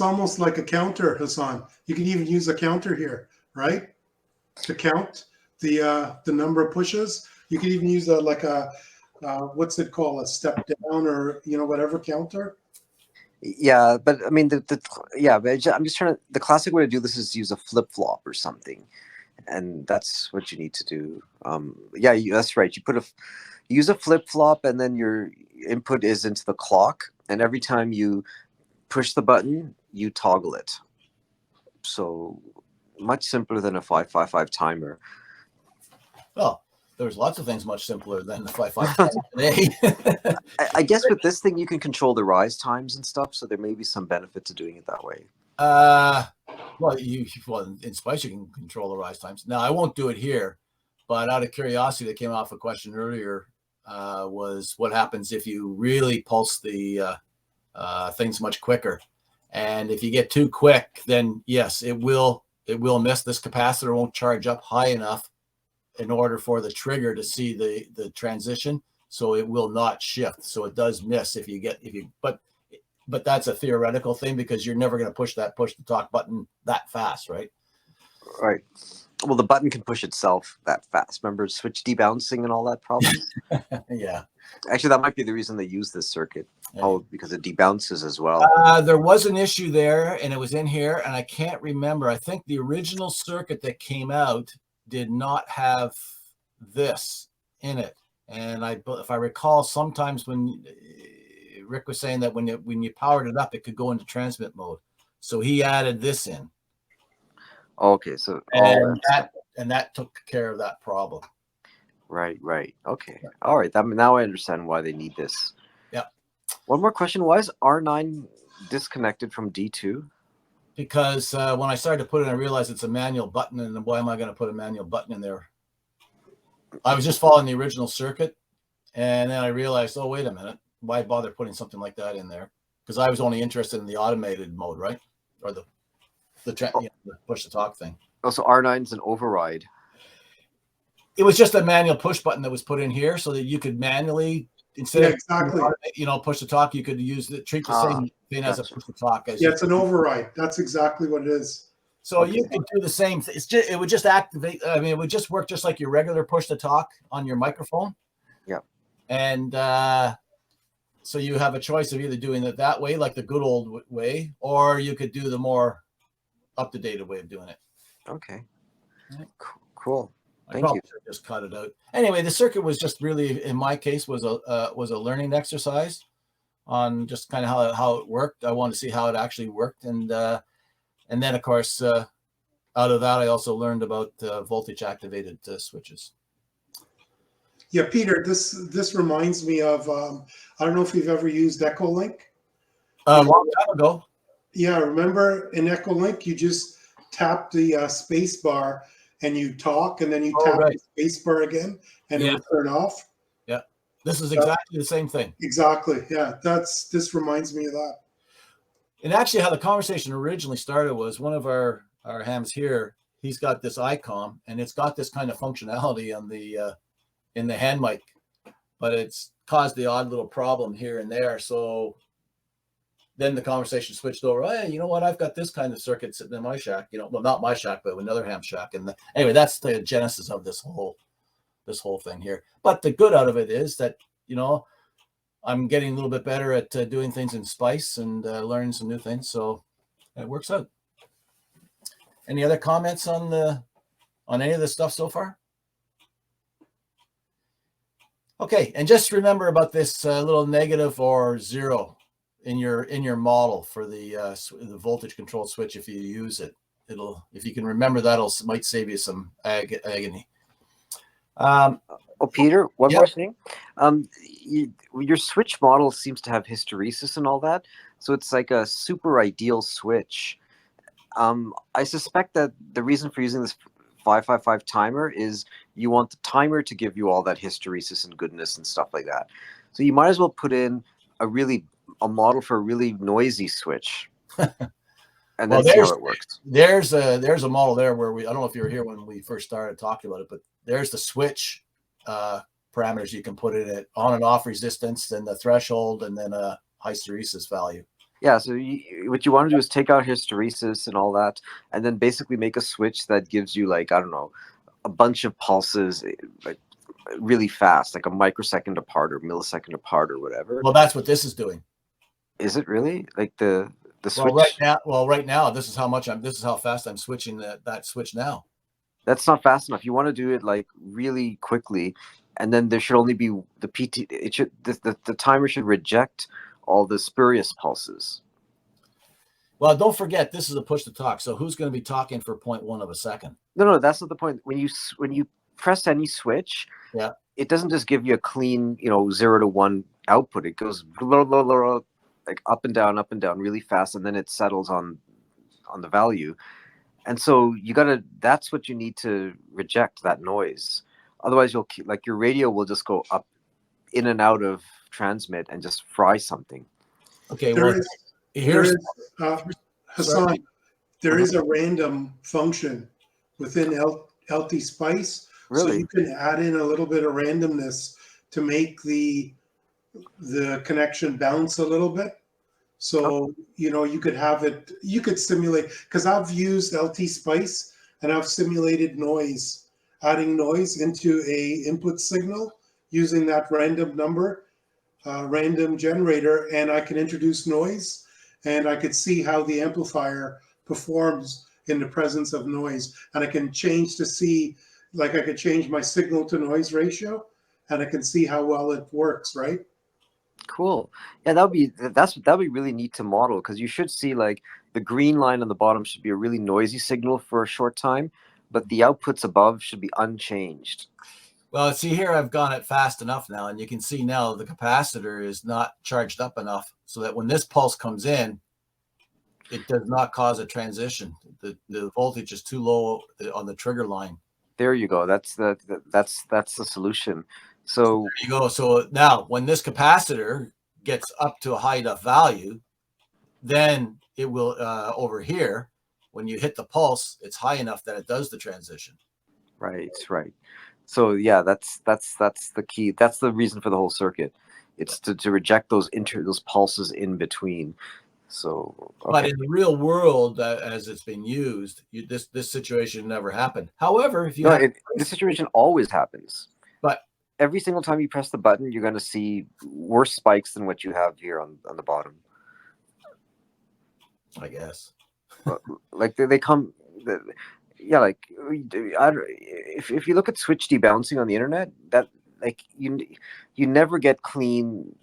almost like a counter, Hassan. You can even use a counter here, right? To count the number of pushes. You can even use what's it called? A step down or whatever counter. Yeah, but I mean but I'm just trying to. The classic way to do this is use a flip flop or something, and that's what you need to do. That's right. You use a flip flop, and then your input is into the clock, and every time you push the button, you toggle it. So much simpler than a 555 timer. Well, there's lots of things much simpler than the 555 today. I guess with this thing you can control the rise times and stuff, so there may be some benefit to doing it that way. Well, in Spice you can control the rise times. Now I won't do it here, but out of curiosity, that came off a question earlier, was what happens if you really pulse the things much quicker, and if you get too quick, then yes, it will miss. This capacitor won't charge up high enough in order for the trigger to see the transition, so it will not shift. So it does miss if you but that's a theoretical thing, because you're never going to push the talk button that fast, right? Right. Well, the button can push itself that fast. Remember switch debouncing and all that problem? Yeah. Actually, that might be the reason they use this circuit. Yeah. Oh, because it debounces as well. There was an issue there, and it was in here, and I can't remember. I think the original circuit that came out did not have this in it. And if I recall, sometimes when Rick was saying that when you powered it up, it could go into transmit mode. So he added this in. Okay, so and that took care of that problem. Right. Okay. All right. Now I understand why they need this. Yeah. One more question. Why is R9 disconnected from D2? Because when I started to put it, I realized it's a manual button, and why am I going to put a manual button in there? I was just following the original circuit, and then I realized, oh, wait a minute. Why bother putting something like that in there? Because I was only interested in the automated mode, right? Or the push to talk thing. Also, R9 is an override. It was just a manual push button that was put in here so that you could manually, instead of push to talk, you could treat the same thing as a push to talk. It's an override. That's exactly what it is. So you could do the same thing. It would just activate. I mean, it would just work just like your regular push to talk on your microphone. Yeah. And so you have a choice of either doing it that way, like the good old way, or you could do the more up-to-date way of doing it. Okay. Cool. Thank you. Just cut it out. Anyway, the circuit was just really, in my case, was a learning exercise on just kind of how it worked. I wanted to see how it actually worked, and then of course, out of that, I also learned about voltage activated switches. Yeah, Peter, this reminds me of I don't know if you've ever used Echolink. A long time ago. Yeah, remember in Echolink, you just tap the space bar and you talk, and then you tap the space bar again, and it will turn off. Yeah, this is exactly the same thing. Exactly. Yeah, this reminds me of that. And actually, how the conversation originally started was one of our hams here. He's got this ICOM, and it's got this kind of functionality on the in the hand mic, but it's caused the odd little problem here and there. So then the conversation switched over. Oh, hey, you know what? I've got this kind of circuit sitting in my shack. Well, not my shack, but another ham shack. And anyway, that's the genesis of this whole thing here. But the good out of it is that I'm getting a little bit better at doing things in Spice and learning some new things. So it works out. Any other comments on any of this stuff so far? Okay, and just remember about this little negative or zero in your model for the voltage control switch. If you use it, if you can remember that, might save you some agony. Peter, one more thing. Your switch model seems to have hysteresis and all that, so it's like a super ideal switch. I suspect that the reason for using this 555 timer is you want the timer to give you all that hysteresis and goodness and stuff like that. So you might as well put in a model for a really noisy switch, and then see how it works. There's a model there where I don't know if you were here when we first started talking about it, but there's the switch parameters you can put in it: on and off resistance, and the threshold, and then a hysteresis value. Yeah, so what you want to do is take out hysteresis and all that, and then basically make a switch that gives you, like, I don't know, a bunch of pulses, like really fast, like a microsecond apart or millisecond apart or whatever. Well, that's what this is doing. Is it really? Like the switch? Right now, this is how fast I'm switching that switch now. That's not fast enough. You want to do it like really quickly, and then there should only be the PT. The timer should reject all the spurious pulses. Well, don't forget, this is a push to talk. So who's going to be talking for 0.1 of a second? No, that's not the point. When you press any switch, Yeah. it doesn't just give you a clean, 0 to 1 output. It goes blah, blah, blah, blah, like up and down really fast, and then it settles on the value. And so that's what you need to reject, that noise. Otherwise, you'll keep, like, your radio will just go up, in and out of transmit and just fry something. Okay, There well, is, here's Hassan, there is a random function within LT Spice. So Really? you can add in a little bit of randomness to make the connection bounce a little bit. So, you could have it, you could simulate, because I've used LT Spice and I've simulated noise, adding noise into a input signal using that random number, random generator, and I can introduce noise and I could see how the amplifier performs in the presence of noise. And I can change to see, like I could change my signal to noise ratio and I can see how well it works, right? Cool. Yeah, that'd be really neat to model, because you should see, like, the green line on the bottom should be a really noisy signal for a short time, but the outputs above should be unchanged. Well, see here, I've gone it fast enough now, and you can see now the capacitor is not charged up enough so that when this pulse comes in, it does not cause a transition. The voltage is too low on the trigger line. There you go. That's the solution. So there you go. So now when this capacitor gets up to a high enough value, then it will over here, when you hit the pulse, it's high enough that it does the transition. Right. So yeah, that's the key. That's the reason for the whole circuit. It's to reject those pulses in between. So, okay. But in the real world, as it's been used, this situation never happened. However, if you this situation always happens. But every single time you press the button, you're going to see worse spikes than what you have here on the bottom. I guess. Like they come. Yeah, like if you look at switch debouncing on the internet, that, like, you never get clean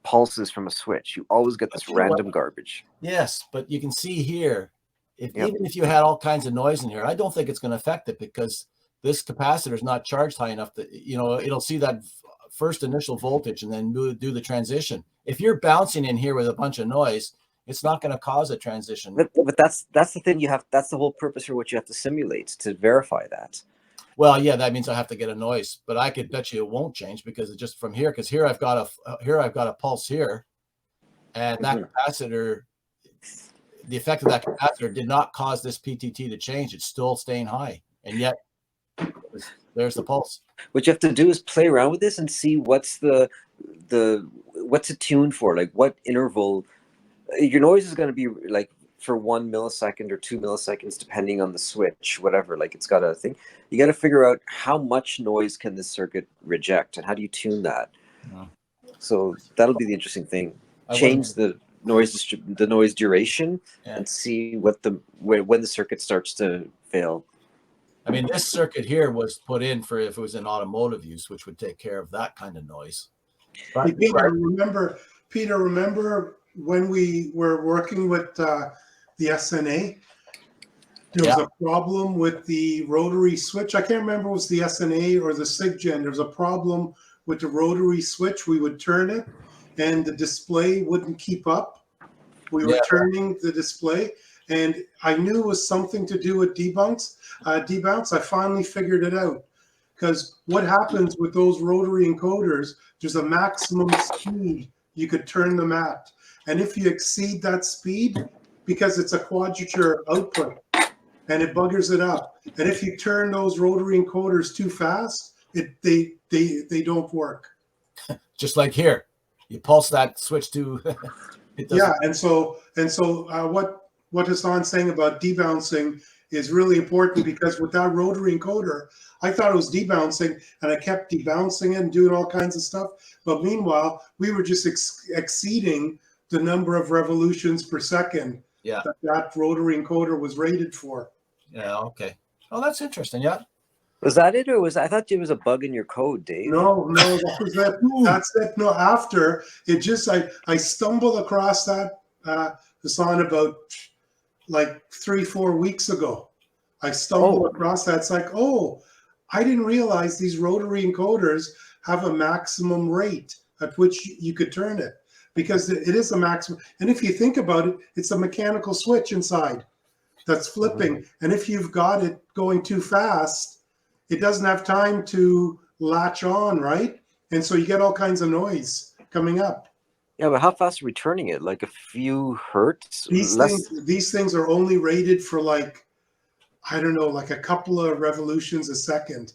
pulses from a switch. You always get this random garbage. Yes, but you can see here, even if you had all kinds of noise in here, I don't think it's going to affect it, because this capacitor is not charged high enough that it'll see that first initial voltage and then do the transition. If you're bouncing in here with a bunch of noise, it's not going to cause a transition. But that's the thing that's the whole purpose for what you have to simulate, to verify that. Well, yeah, that means I have to get a noise, but I could bet you it won't change, because it's just from here. Because here I've got a pulse here, and that capacitor, the effect of that capacitor did not cause this PTT to change. It's still staying high, and yet there's the pulse. What you have to do is play around with this and see what's it tuned for, like what interval. Your noise is going to be like for 1 millisecond or 2 milliseconds, depending on the switch, whatever. Like, it's got a thing. You got to figure out how much noise can this circuit reject, and how do you tune that? Yeah. So that'll be the interesting thing. Change the noise duration, and see when the circuit starts to fail. I mean, this circuit here was put in for if it was in automotive use, which would take care of that kind of noise. But, hey, Peter, remember when we were working with the SNA, there was a problem with the rotary switch. I can't remember if it was the SNA or the SIGGEN. There was a problem with the rotary switch. We would turn it and the display wouldn't keep up. We were turning the display, and I knew it was something to do with debounce. I finally figured it out, because what happens with those rotary encoders, there's a maximum speed you could turn them at. And if you exceed that speed, because it's a quadrature output, and it buggers it up. And if you turn those rotary encoders too fast, they don't work. Just like here, you pulse that switch to. And so what Hassan's saying about debouncing is really important, because with that rotary encoder, I thought it was debouncing, and I kept debouncing it and doing all kinds of stuff. But meanwhile, we were just exceeding the number of revolutions per second that rotary encoder was rated for. Yeah, okay. Oh, that's interesting. Yeah. Was that it, or I thought there was a bug in your code, Dave? No, that was it. That's it. No, after it just I stumbled across that Hassan about like 3-4 weeks ago. I stumbled across that. It's like, oh, I didn't realize these rotary encoders have a maximum rate at which you could turn it, because it is a maximum. And if you think about it, it's a mechanical switch inside that's flipping. And if you've got it going too fast, it doesn't have time to latch on, right? And so you get all kinds of noise coming up. Yeah, but how fast are we turning it? Like a few hertz? These things are only rated for like, I don't know, like a couple of revolutions a second,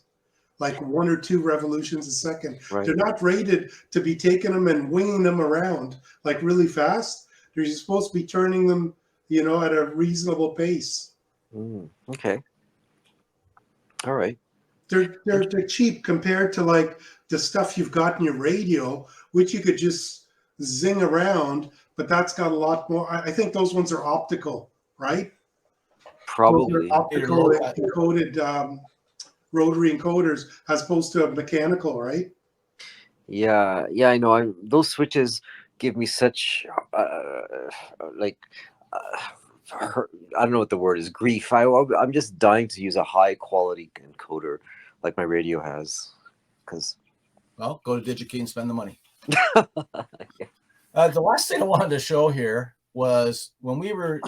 like 1 or 2 revolutions a second. Right. They're not rated to be taking them and winging them around like really fast. They're supposed to be turning them, at a reasonable pace. Okay. All right. They're cheap compared to like the stuff you've got in your radio, which you could just zing around, but that's got a lot more. I think those ones are optical, right? Probably. Optical encoded rotary encoders as opposed to a mechanical, right? Yeah, I know. Those switches give me such I don't know what the word is, grief. I'm just dying to use a high quality encoder like my radio has. Well, go to DigiKey and spend the money. The last thing I wanted to show here was when we were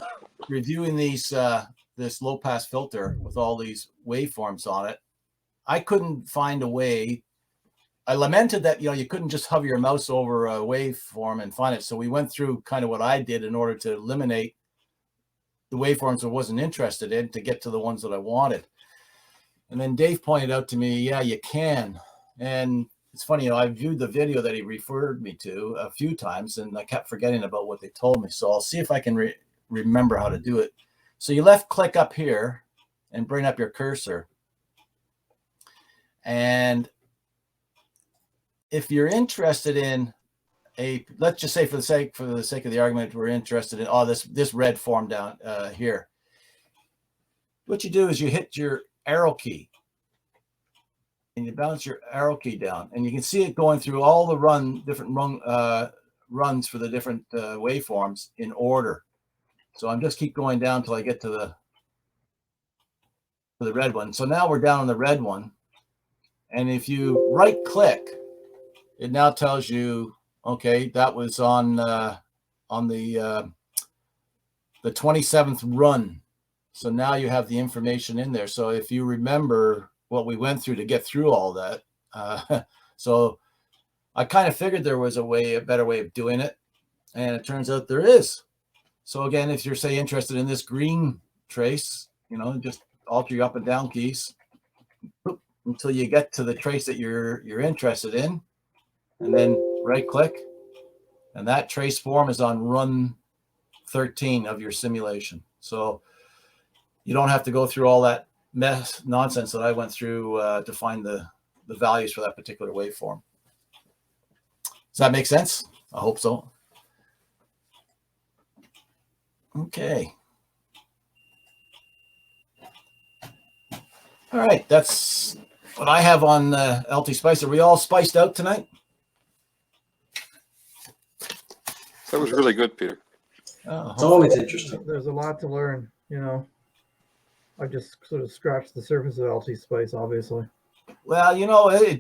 reviewing these this low pass filter with all these waveforms on it, I couldn't find a way. I lamented that you couldn't just hover your mouse over a waveform and find it. So we went through kind of what I did in order to eliminate the waveforms I wasn't interested in to get to the ones that I wanted. And then Dave pointed out to me, yeah, you can. And it's funny, I viewed the video that he referred me to a few times, and I kept forgetting about what they told me. So I'll see if I can remember how to do it. So you left click up here and bring up your cursor. And if you're interested in let's just say for the sake of the argument, we're interested in this red form down here. What you do is you hit your arrow key and you bounce your arrow key down, and you can see it going through all the different runs for the different waveforms in order. So I'm just keep going down till I get to the red one. So now we're down on the red one, and if you right click, it now tells you, okay, that was on the 27th run. So now you have the information in there. So if you remember what we went through to get through all that, so I kind of figured there was a better way of doing it, and it turns out there is. So again, if you're interested in this green trace, just alter your up and down keys until you get to the trace that you're interested in, and then right click, and that trace form is on run 13 of your simulation. So you don't have to go through all that nonsense that I went through to find the values for that particular waveform. Does that make sense? I hope so. Okay. All right, that's what I have on LT Spice. Are we all spiced out tonight? That was really good, Peter. It's always interesting. There's a lot to learn, I just sort of scratched the surface of LT Spice, obviously. Well,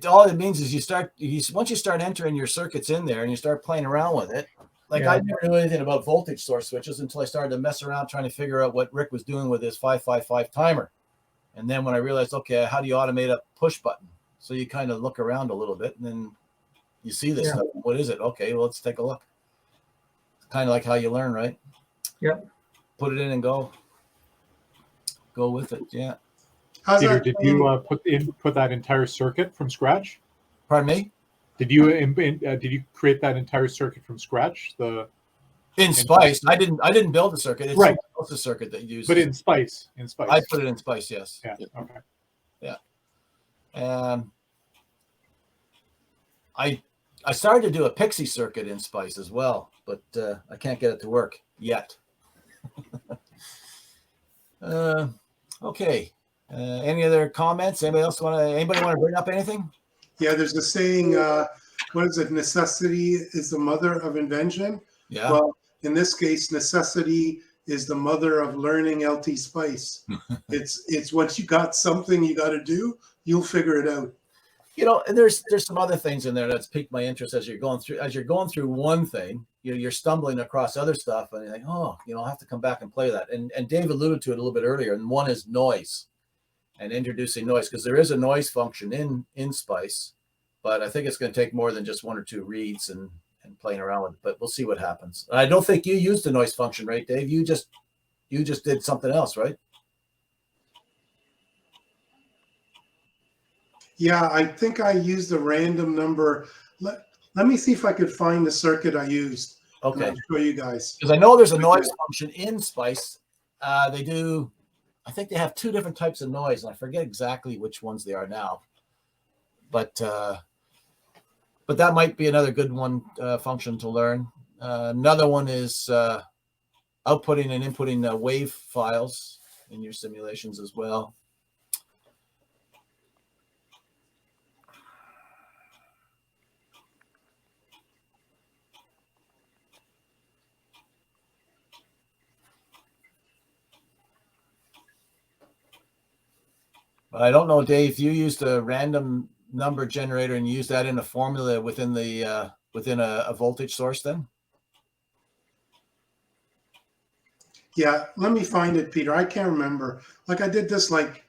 all it means is once you start entering your circuits in there and you start playing around with it. Like I never knew anything about voltage source switches until I started to mess around trying to figure out what Rick was doing with his 555 timer. And then when I realized, okay, how do you automate a push button? So you kind of look around a little bit, and then you see this stuff. What is it? Okay, well, let's take a look. It's kind of like how you learn, right? Yep. Put it in and go with it. Yeah. Peter, did you put that entire circuit from scratch? Pardon me? Did you create that entire circuit from scratch? In Spice, I didn't build the circuit. It's right. The circuit that you use. But in Spice, I put it in Spice. Yes. Yeah. Okay. Yeah. I started to do a Pixie circuit in Spice as well, but I can't get it to work yet. Okay. Any other comments? Anybody want to bring up anything? Yeah, there's a saying, what is it? Necessity is the mother of invention. Yeah. Well, in this case, necessity is the mother of learning LT Spice. It's once you got something you got to do, you'll figure it out. And there's some other things in there that's piqued my interest as you're going through one thing, you're stumbling across other stuff and you're like, oh, I'll have to come back and play that. And Dave alluded to it a little bit earlier. And one is noise and introducing noise, because there is a noise function in Spice, but I think it's going to take more than just one or two reads and playing around with it, but we'll see what happens. I don't think you used the noise function, right, Dave? You just did something else, right? Yeah, I think I used a random number. Let me see if I could find the circuit I used. Okay. I'll show you guys. Because I know there's a noise function in Spice. I think they have two different types of noise, and I forget exactly which ones they are now. But that might be another good one function to learn. Another one is outputting and inputting wave files in your simulations as well. I don't know, Dave, you used a random number generator and use that in a formula within a voltage source then? Yeah, let me find it, Peter. I can't remember. Like I did this like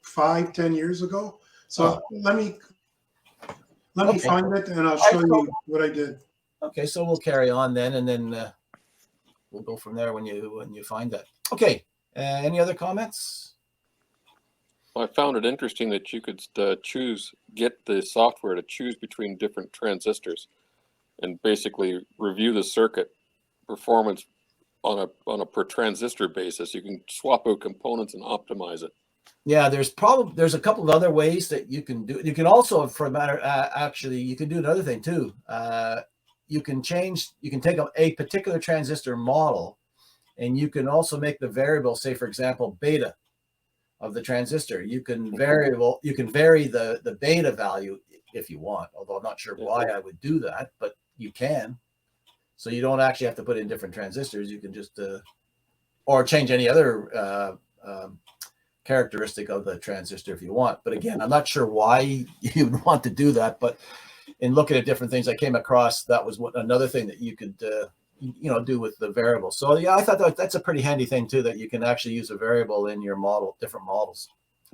5-10 years ago. So let me find it and I'll show you what I did. Okay, so we'll carry on then, and then we'll go from there when you find that. Okay, any other comments? I found it interesting that you could get the software to choose between different transistors and basically review the circuit performance on a per transistor basis. You can swap out components and optimize it. Yeah, there's a couple of other ways that you can do it. You can also, for a matter, actually, you can do another thing too. You can take a particular transistor model, and you can also make the variable, say for example, beta of the transistor. You can vary the beta value if you want, although I'm not sure why I would do that, but you can. So you don't actually have to put in different transistors. You can just or change any other characteristic of the transistor if you want. But again, I'm not sure why you'd want to do that, but in looking at different things I came across, that was another thing that you could do with the variable. So yeah, I thought that's a pretty handy thing too, that you can actually use a variable in your model, different models.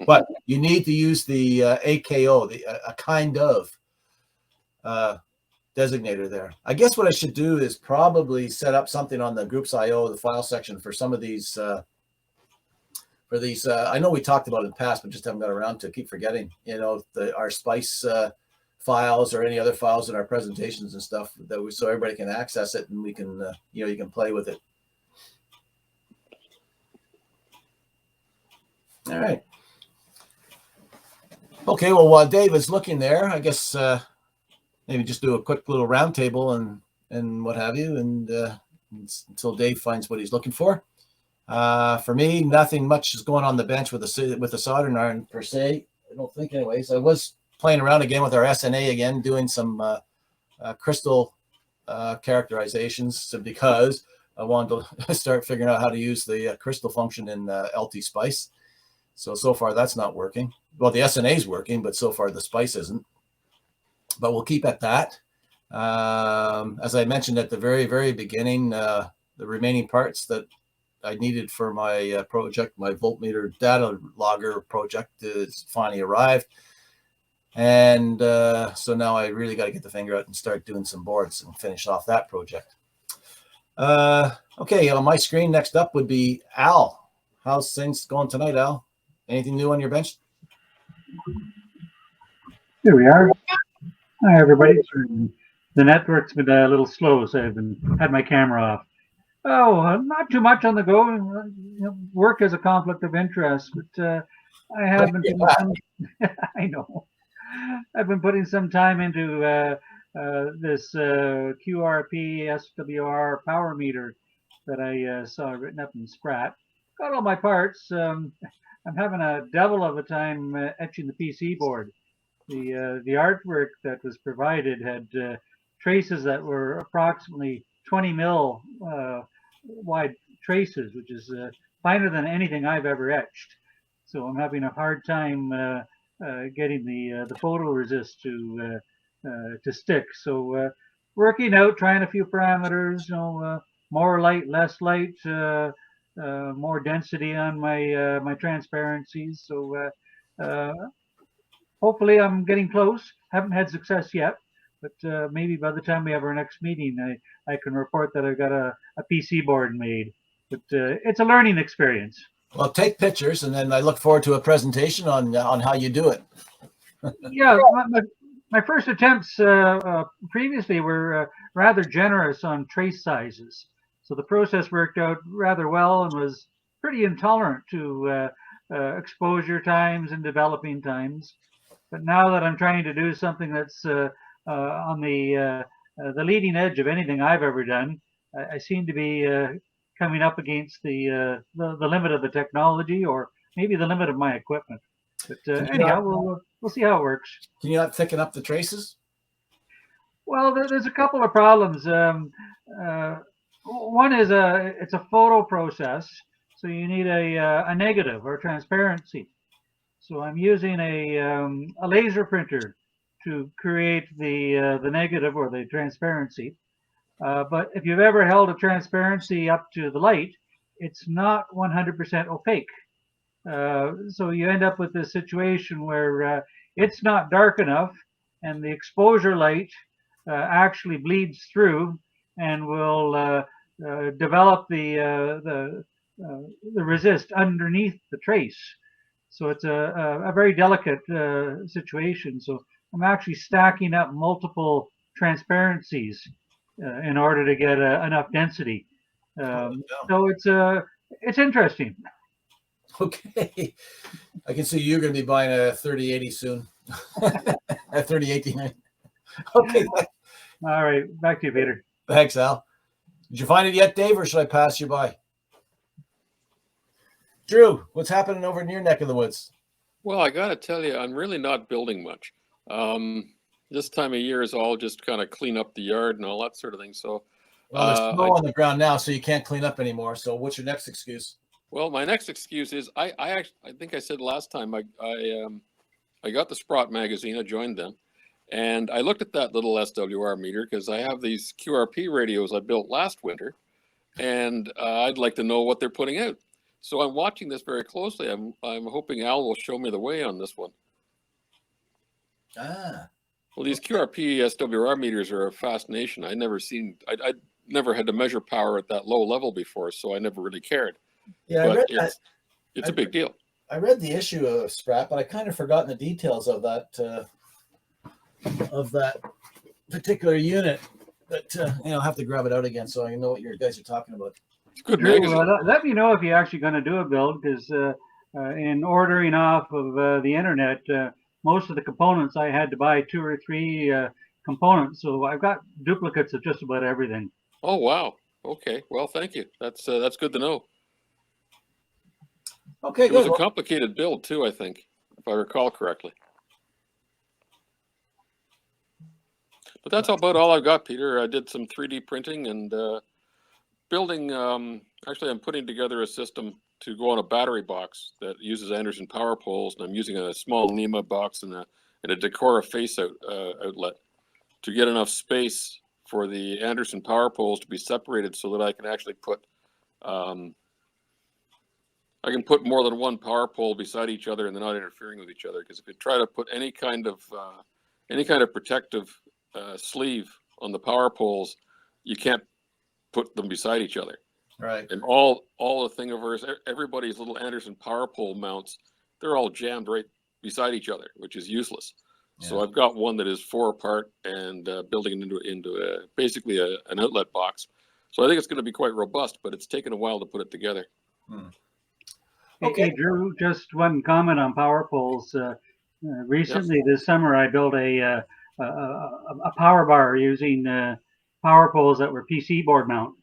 But you need to use the AKO, a kind of designator there. I guess what I should do is probably set up something on the groups IO, the file section, for some of these. I know we talked about it in the past, but just haven't got around to. Keep forgetting. Our Spice files or any other files in our presentations and stuff so everybody can access it and we can you can play with it. All right. Okay, well, while Dave is looking there, I guess maybe just do a quick little round table and what have you, and until Dave finds what he's looking for. For me, nothing much is going on the bench with the soldering iron per se. I don't think, anyways. I was playing around again with our SNA again, doing some crystal characterizations because I wanted to start figuring out how to use the crystal function in LT Spice. So far that's not working. Well, the SNA is working, but so far the Spice isn't. But we'll keep at that. As I mentioned at the very, very beginning, the remaining parts that I needed for my project, my voltmeter data logger project, is finally arrived. And so now I really got to get the finger out and start doing some boards and finish off that project. Okay, on my screen next up would be Al. How's things going tonight, Al? Anything new on your bench? Here we are. Hi, everybody. The network's been a little slow, so I've had my camera off. Oh, not too much on the go. Work is a conflict of interest, but I have been putting I know. I've been putting some time into this QRP SWR power meter that I saw written up in Sprat. Got all my parts. I'm having a devil of a time etching the PC board. The artwork that was provided had traces that were approximately 20 mil wide traces, which is finer than anything I've ever etched. So I'm having a hard time getting the photoresist to stick. So working out, trying a few parameters, more light, less light, more density on my my transparencies. So hopefully I'm getting close. Haven't had success yet, but maybe by the time we have our next meeting, I can report that I've got a PC board made. But it's a learning experience. Well, take pictures, and then I look forward to a presentation on how you do it. Yeah, my first attempts previously were rather generous on trace sizes. So the process worked out rather well and was pretty intolerant to exposure times and developing times. But now that I'm trying to do something that's on the leading edge of anything I've ever done, I seem to be coming up against the limit of the technology, or maybe the limit of my equipment. But anyhow, we'll see how it works. Can you not thicken up the traces? Well, there's a couple of problems. One is it's a photo process, so you need a negative or transparency. So I'm using a laser printer to create the negative or the transparency. But if you've ever held a transparency up to the light, it's not 100% opaque. So you end up with this situation where it's not dark enough, and the exposure light actually bleeds through and will develop the resist underneath the trace. So it's a very delicate situation. So I'm actually stacking up multiple transparencies in order to get enough density. So it's interesting. Okay. I can see you're going to be buying a 3080 soon. A 3080. Okay. All right. Back to you, Peter. Thanks, Al. Did you find it yet, Dave, or should I pass you by? Drew, what's happening over in your neck of the woods? Well, I got to tell you, I'm really not building much. This time of year is all just kind of clean up the yard and all that sort of thing. So, well, there's snow on the ground now, so you can't clean up anymore. So, what's your next excuse? Well, my next excuse is I think I said last time I got the Sprott magazine. I joined them, and I looked at that little SWR meter because I have these QRP radios I built last winter, and I'd like to know what they're putting out. So I'm watching this very closely. I'm hoping Al will show me the way on this one. Ah. Well, these QRP SWR meters are a fascination. I never had to measure power at that low level before, so I never really cared. Yeah, but I read that. It's a big deal. I read the issue of Sprott, but I kind of forgotten the details of that particular unit. But I'll have to grab it out again so I know what you guys are talking about. It's good Drew, magazine. let me know if you're actually going to do a build, because in ordering off of the internet, most of the components I had to buy 2 or 3 components, so I've got duplicates of just about everything. Oh wow. Okay. Well, thank you. That's good to know. Okay, it good. was a complicated build too, I think, if I recall correctly. But that's about all I've got, Peter. I did some 3D printing and building. Actually, I'm putting together a system to go on a battery box that uses Anderson power poles, and I'm using a small NEMA box and a Decora face outlet to get enough space for the Anderson power poles to be separated so that I can actually put more than one power pole beside each other and they're not interfering with each other. Because if you try to put any kind of protective sleeve on the power poles, you can't put them beside each other. Right. And all the Thingiverse, everybody's little Anderson power pole mounts, they're all jammed right beside each other, which is useless. Yeah. So I've got one that is 4 apart and building it into basically an outlet box. So I think it's going to be quite robust, but it's taken a while to put it together. Okay, hey, Drew, just one comment on power poles. Recently, this summer, I built a power bar using power poles that were PC board mount,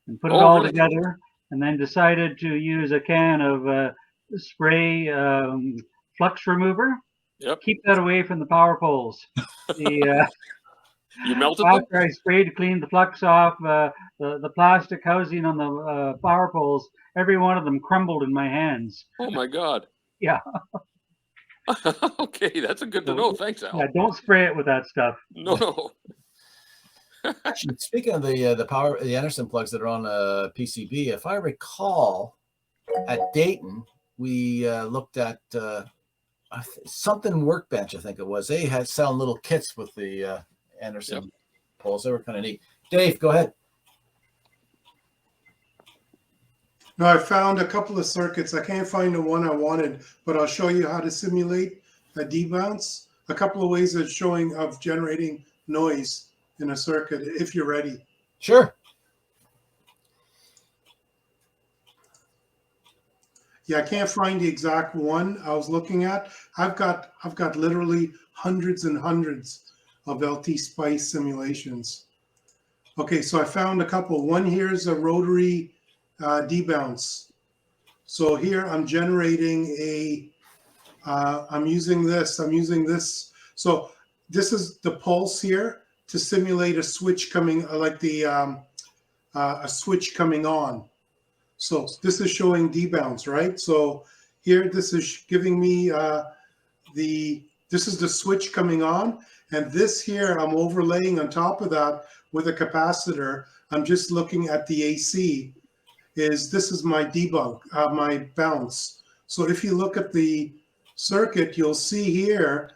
and put it all together, and then decided to use a can of spray flux remover. Yep. Keep that away from the power poles. The You melted them? after I sprayed to clean the flux off the plastic housing on the power poles, every one of them crumbled in my hands. Oh my God. Yeah. Okay, that's a good to know. Thanks, Al. Yeah, don't spray it with that stuff. No. Actually, speaking of the Anderson plugs that are on PCB, if I recall, at Dayton we looked at something workbench. I think it was. They had selling little kits with the Anderson poles. They were kind of neat. Dave, go ahead. No, I found a couple of circuits. I can't find the one I wanted, but I'll show you how to simulate a debounce. A couple of ways of generating noise in a circuit if you're ready. Sure. Yeah, I can't find the exact one I was looking at. I've got literally hundreds and hundreds of LT Spice simulations. Okay, so I found a couple. One here is a rotary debounce. So here I'm generating I'm using this. So this is the pulse here to simulate a switch coming, a switch coming on. So this is showing debounce, right? So here, this is giving me this is the switch coming on, and this here I'm overlaying on top of that with a capacitor. I'm just looking at the AC. This is my my bounce. So if you look at the circuit, you'll see here,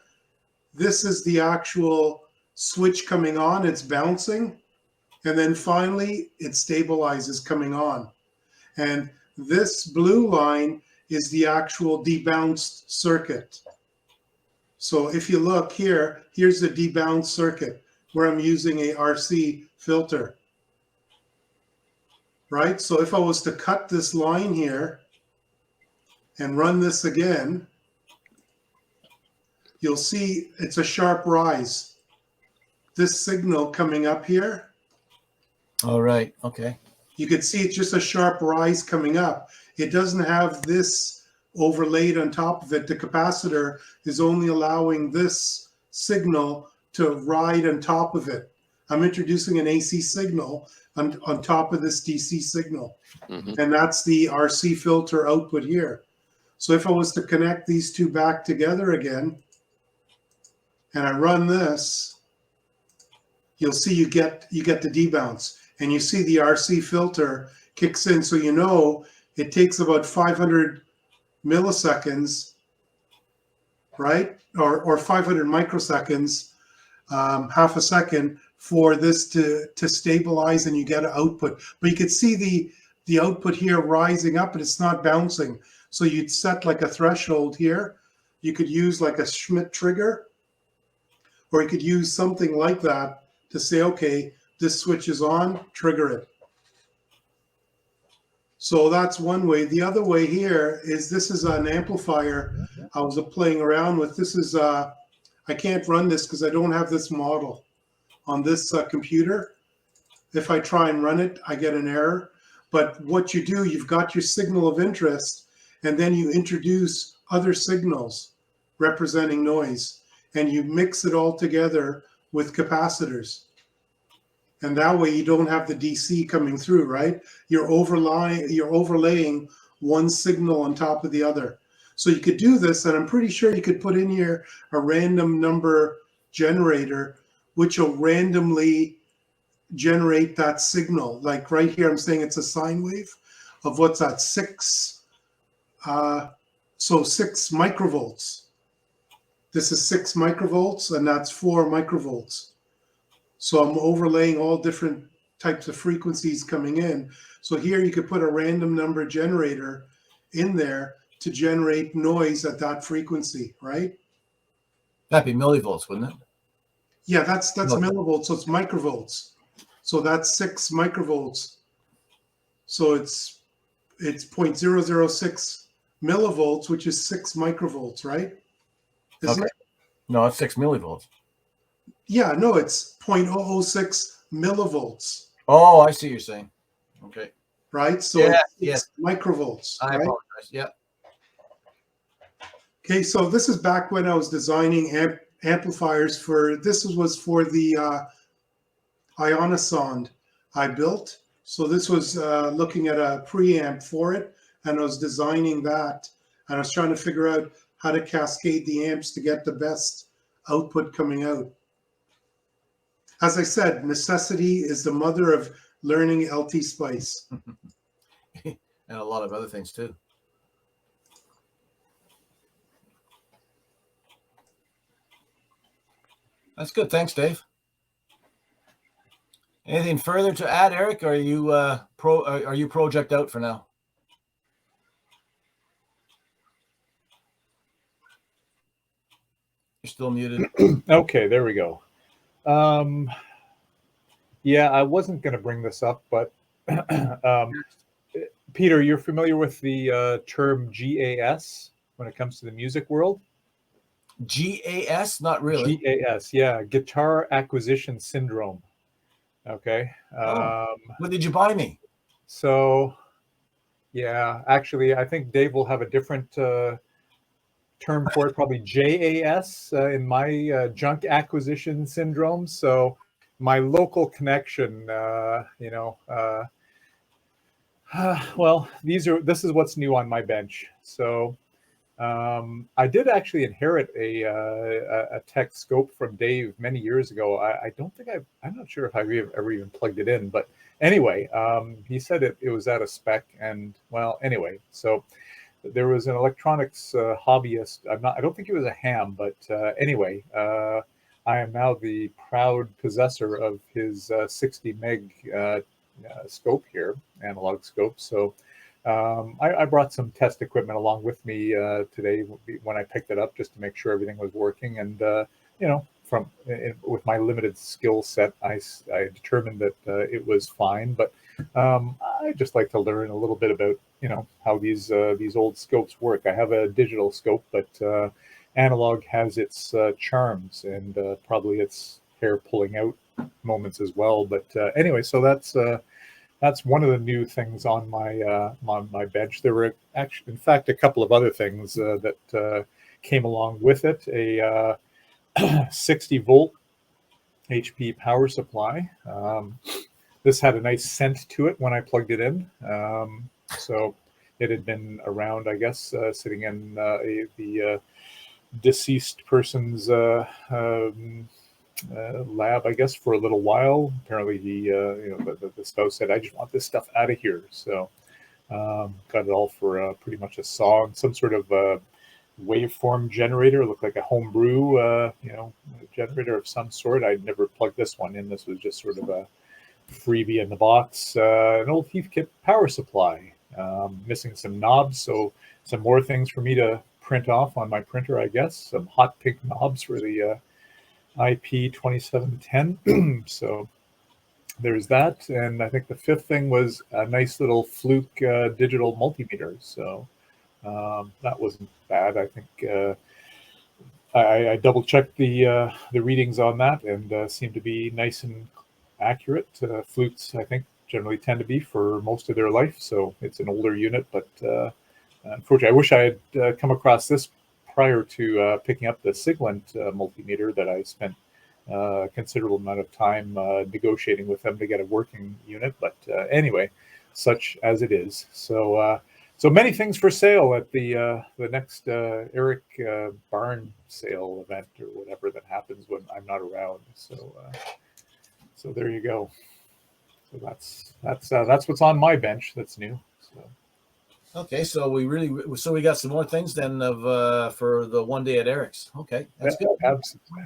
this is the actual switch coming on. It's bouncing, and then finally it stabilizes coming on. And this blue line is the actual debounced circuit. So if you look here, here's the debounced circuit where I'm using a RC filter. Right? So if I was to cut this line here and run this again, you'll see it's a sharp rise. This signal coming up here. All right. Okay. You can see it's just a sharp rise coming up. It doesn't have this overlaid on top of it. The capacitor is only allowing this signal to ride on top of it. I'm introducing an AC signal on top of this DC signal. Mhm. And that's the RC filter output here. So if I was to connect these two back together again, and I run this, you'll see you get the debounce. And you see the RC filter kicks in. So you know it takes about 500 milliseconds, right? Or 500 microseconds, half a second, for this to stabilize and you get an output. But you could see the output here rising up, and it's not bouncing. So you'd set like a threshold here. You could use like a Schmidt trigger, or you could use something like that to say, okay, this switch is on, trigger it. So that's one way. The other way here is this is an amplifier I was playing around with. This is, I can't run this because I don't have this model on this computer. If I try and run it, I get an error. But what you do, you've got your signal of interest, and then you introduce other signals representing noise, and you mix it all together with capacitors. And that way you don't have the DC coming through, right? You're overlaying one signal on top of the other. So you could do this, and I'm pretty sure you could put in here a random number generator, which will randomly generate that signal. Like right here, I'm saying it's a sine wave of what's that, 6 microvolts. This is 6 microvolts, and that's 4 microvolts. So I'm overlaying all different types of frequencies coming in. So here you could put a random number generator in there to generate noise at that frequency, right? That'd be millivolts, wouldn't it? Yeah, that's No. millivolts, so it's microvolts. So that's 6 microvolts. So it's 0.006 millivolts, which is 6 microvolts, right? Isn't Okay. it? No, it's 6 millivolts. Yeah, no, it's 0.006 millivolts, Oh, I see what you're saying. Okay. right? So Yeah, it's 6 microvolts, I right? apologize. Yep. Okay, so this is back when I was designing amplifiers for, was for the Ionosonde I built. So this was looking at a preamp for it, and I was designing that. And I was trying to figure out how to cascade the amps to get the best output coming out. As I said, necessity is the mother of learning LT Spice. And a lot of other things too. That's good. Thanks, Dave. Anything further to add, Eric? Or are you project out for now? You're still muted. Okay, there we go. Yeah, I wasn't going to bring this up, but Peter, you're familiar with the term GAS when it comes to the music world? GAS? Not really. GAS, yeah, Guitar Acquisition Syndrome. Okay. What did you buy me? So, yeah, actually, I think Dave will have a different term for it, probably JAS in my junk acquisition syndrome. So, my local connection, well, this is what's new on my bench. So, I did actually inherit a tech scope from Dave many years ago. I don't think I'm not sure if I've ever even plugged it in, but anyway, he said it was out of spec, and well, anyway, so there was an electronics hobbyist. I don't think he was a ham, but anyway, I am now the proud possessor of his 60 meg scope here, analog scope. So I brought some test equipment along with me today when I picked it up, just to make sure everything was working. And with my limited skill set, I determined that it was fine. But I just like to learn a little bit about how these old scopes work. I have a digital scope, but analog has its charms and probably its hair pulling out moments as well. But anyway, so that's one of the new things on my bench. There were actually, in fact, a couple of other things that came along with it. A 60 volt HP power supply. This had a nice scent to it when I plugged it in. So it had been around, I guess, sitting in the deceased person's lab, I guess, for a little while. Apparently the spouse said, "I just want this stuff out of here." So got it all for pretty much a saw, some sort of waveform generator. It looked like a homebrew generator of some sort. I'd never plugged this one in. This was just sort of a freebie in the box. An old Heathkit power supply, missing some knobs, so some more things for me to print off on my printer, I guess. Some hot pink knobs for the IP 2710. So there's that. And I think the fifth thing was a nice little Fluke digital multimeter. So that wasn't bad. I think I double checked the readings on that, and seemed to be nice and accurate. Flukes, I think, generally tend to be for most of their life. So it's an older unit, but unfortunately, I wish I had come across this prior to picking up the Siglent multimeter that I spent a considerable amount of time negotiating with them to get a working unit. But anyway, such as it is. So so many things for sale at the next Eric barn sale event or whatever that happens when I'm not around. So so there you go. So that's what's on my bench that's new. So. Okay, so we got some more things then for the one day at Eric's. Okay, that's good.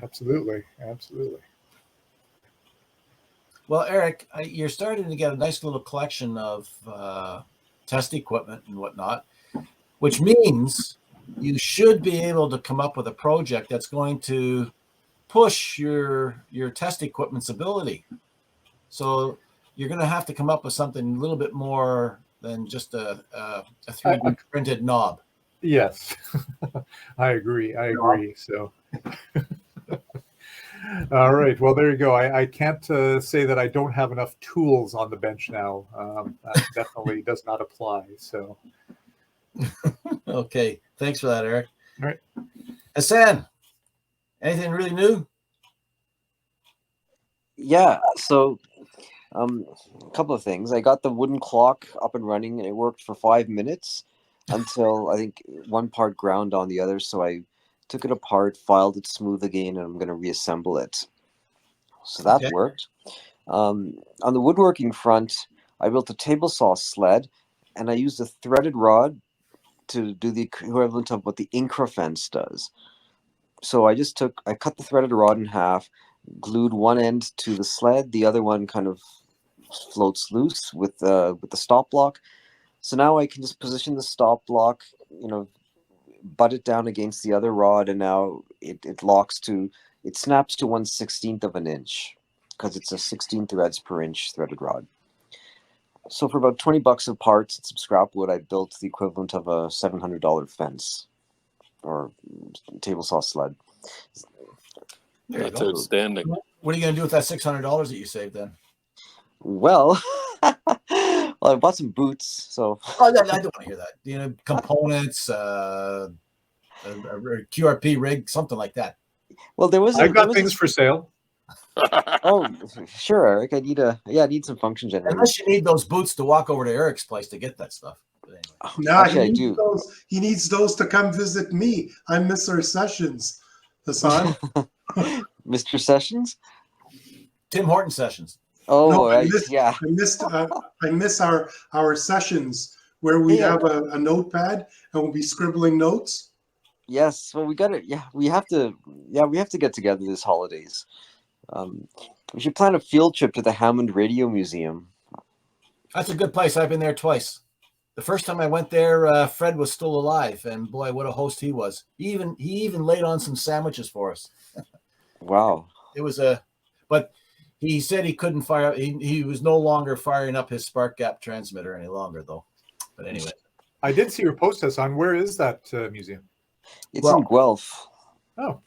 Absolutely. Well, Eric, you're starting to get a nice little collection of test equipment and whatnot, which means you should be able to come up with a project that's going to push your test equipment's ability. So you're going to have to come up with something a little bit more than just a 3D printed knob. Yes, I agree. So, all right. Well, there you go. I can't say that I don't have enough tools on the bench now. That definitely does not apply. So, okay. Thanks for that, Eric. All right. Hassan, anything really new? Yeah, so a couple of things. I got the wooden clock up and running, and it worked for 5 minutes until I think one part ground on the other. So I took it apart, filed it smooth again, and I'm going to reassemble it. So that Okay. worked. On the woodworking front, I built a table saw sled, and I used a threaded rod to do the equivalent of what the Incra fence does. So I cut the threaded rod in half, glued one end to the sled, the other one kind of floats loose with the stop block. So now I can just position the stop block, butt it down against the other rod, and now it snaps to 1/16 of an inch because it's a 16 threads per inch threaded rod. So for about $20 of parts and some scrap wood, I built the equivalent of a $700 fence or table saw sled. There you That's go. outstanding. What are you going to do with that $600 that you saved then? Well, I bought some boots, so. Oh, I don't want to hear that. Components, a QRP rig, something like that. Well, there was. I've got things for sale. Oh, sure, Eric. I need some function generators. Unless you need those boots to walk over to Eric's place to get that stuff. But anyway. Nah, Actually, I do. He needs those to come visit me. I miss our sessions, Hassan. Mr. Sessions? Tim Horton sessions. Oh, No, right. I miss our sessions where we have a notepad and we'll be scribbling notes. Yes. Well, we have to get together this holidays. We should plan a field trip to the Hammond Radio Museum. That's a good place. I've been there twice. The first time I went there, Fred was still alive, and boy, what a host he was. He even laid on some sandwiches for us. Wow. It was but he said he couldn't fire. He was no longer firing up his spark gap transmitter any longer, though. But anyway, I did see your post, Hassan. Where is that museum? It's in Guelph. Oh,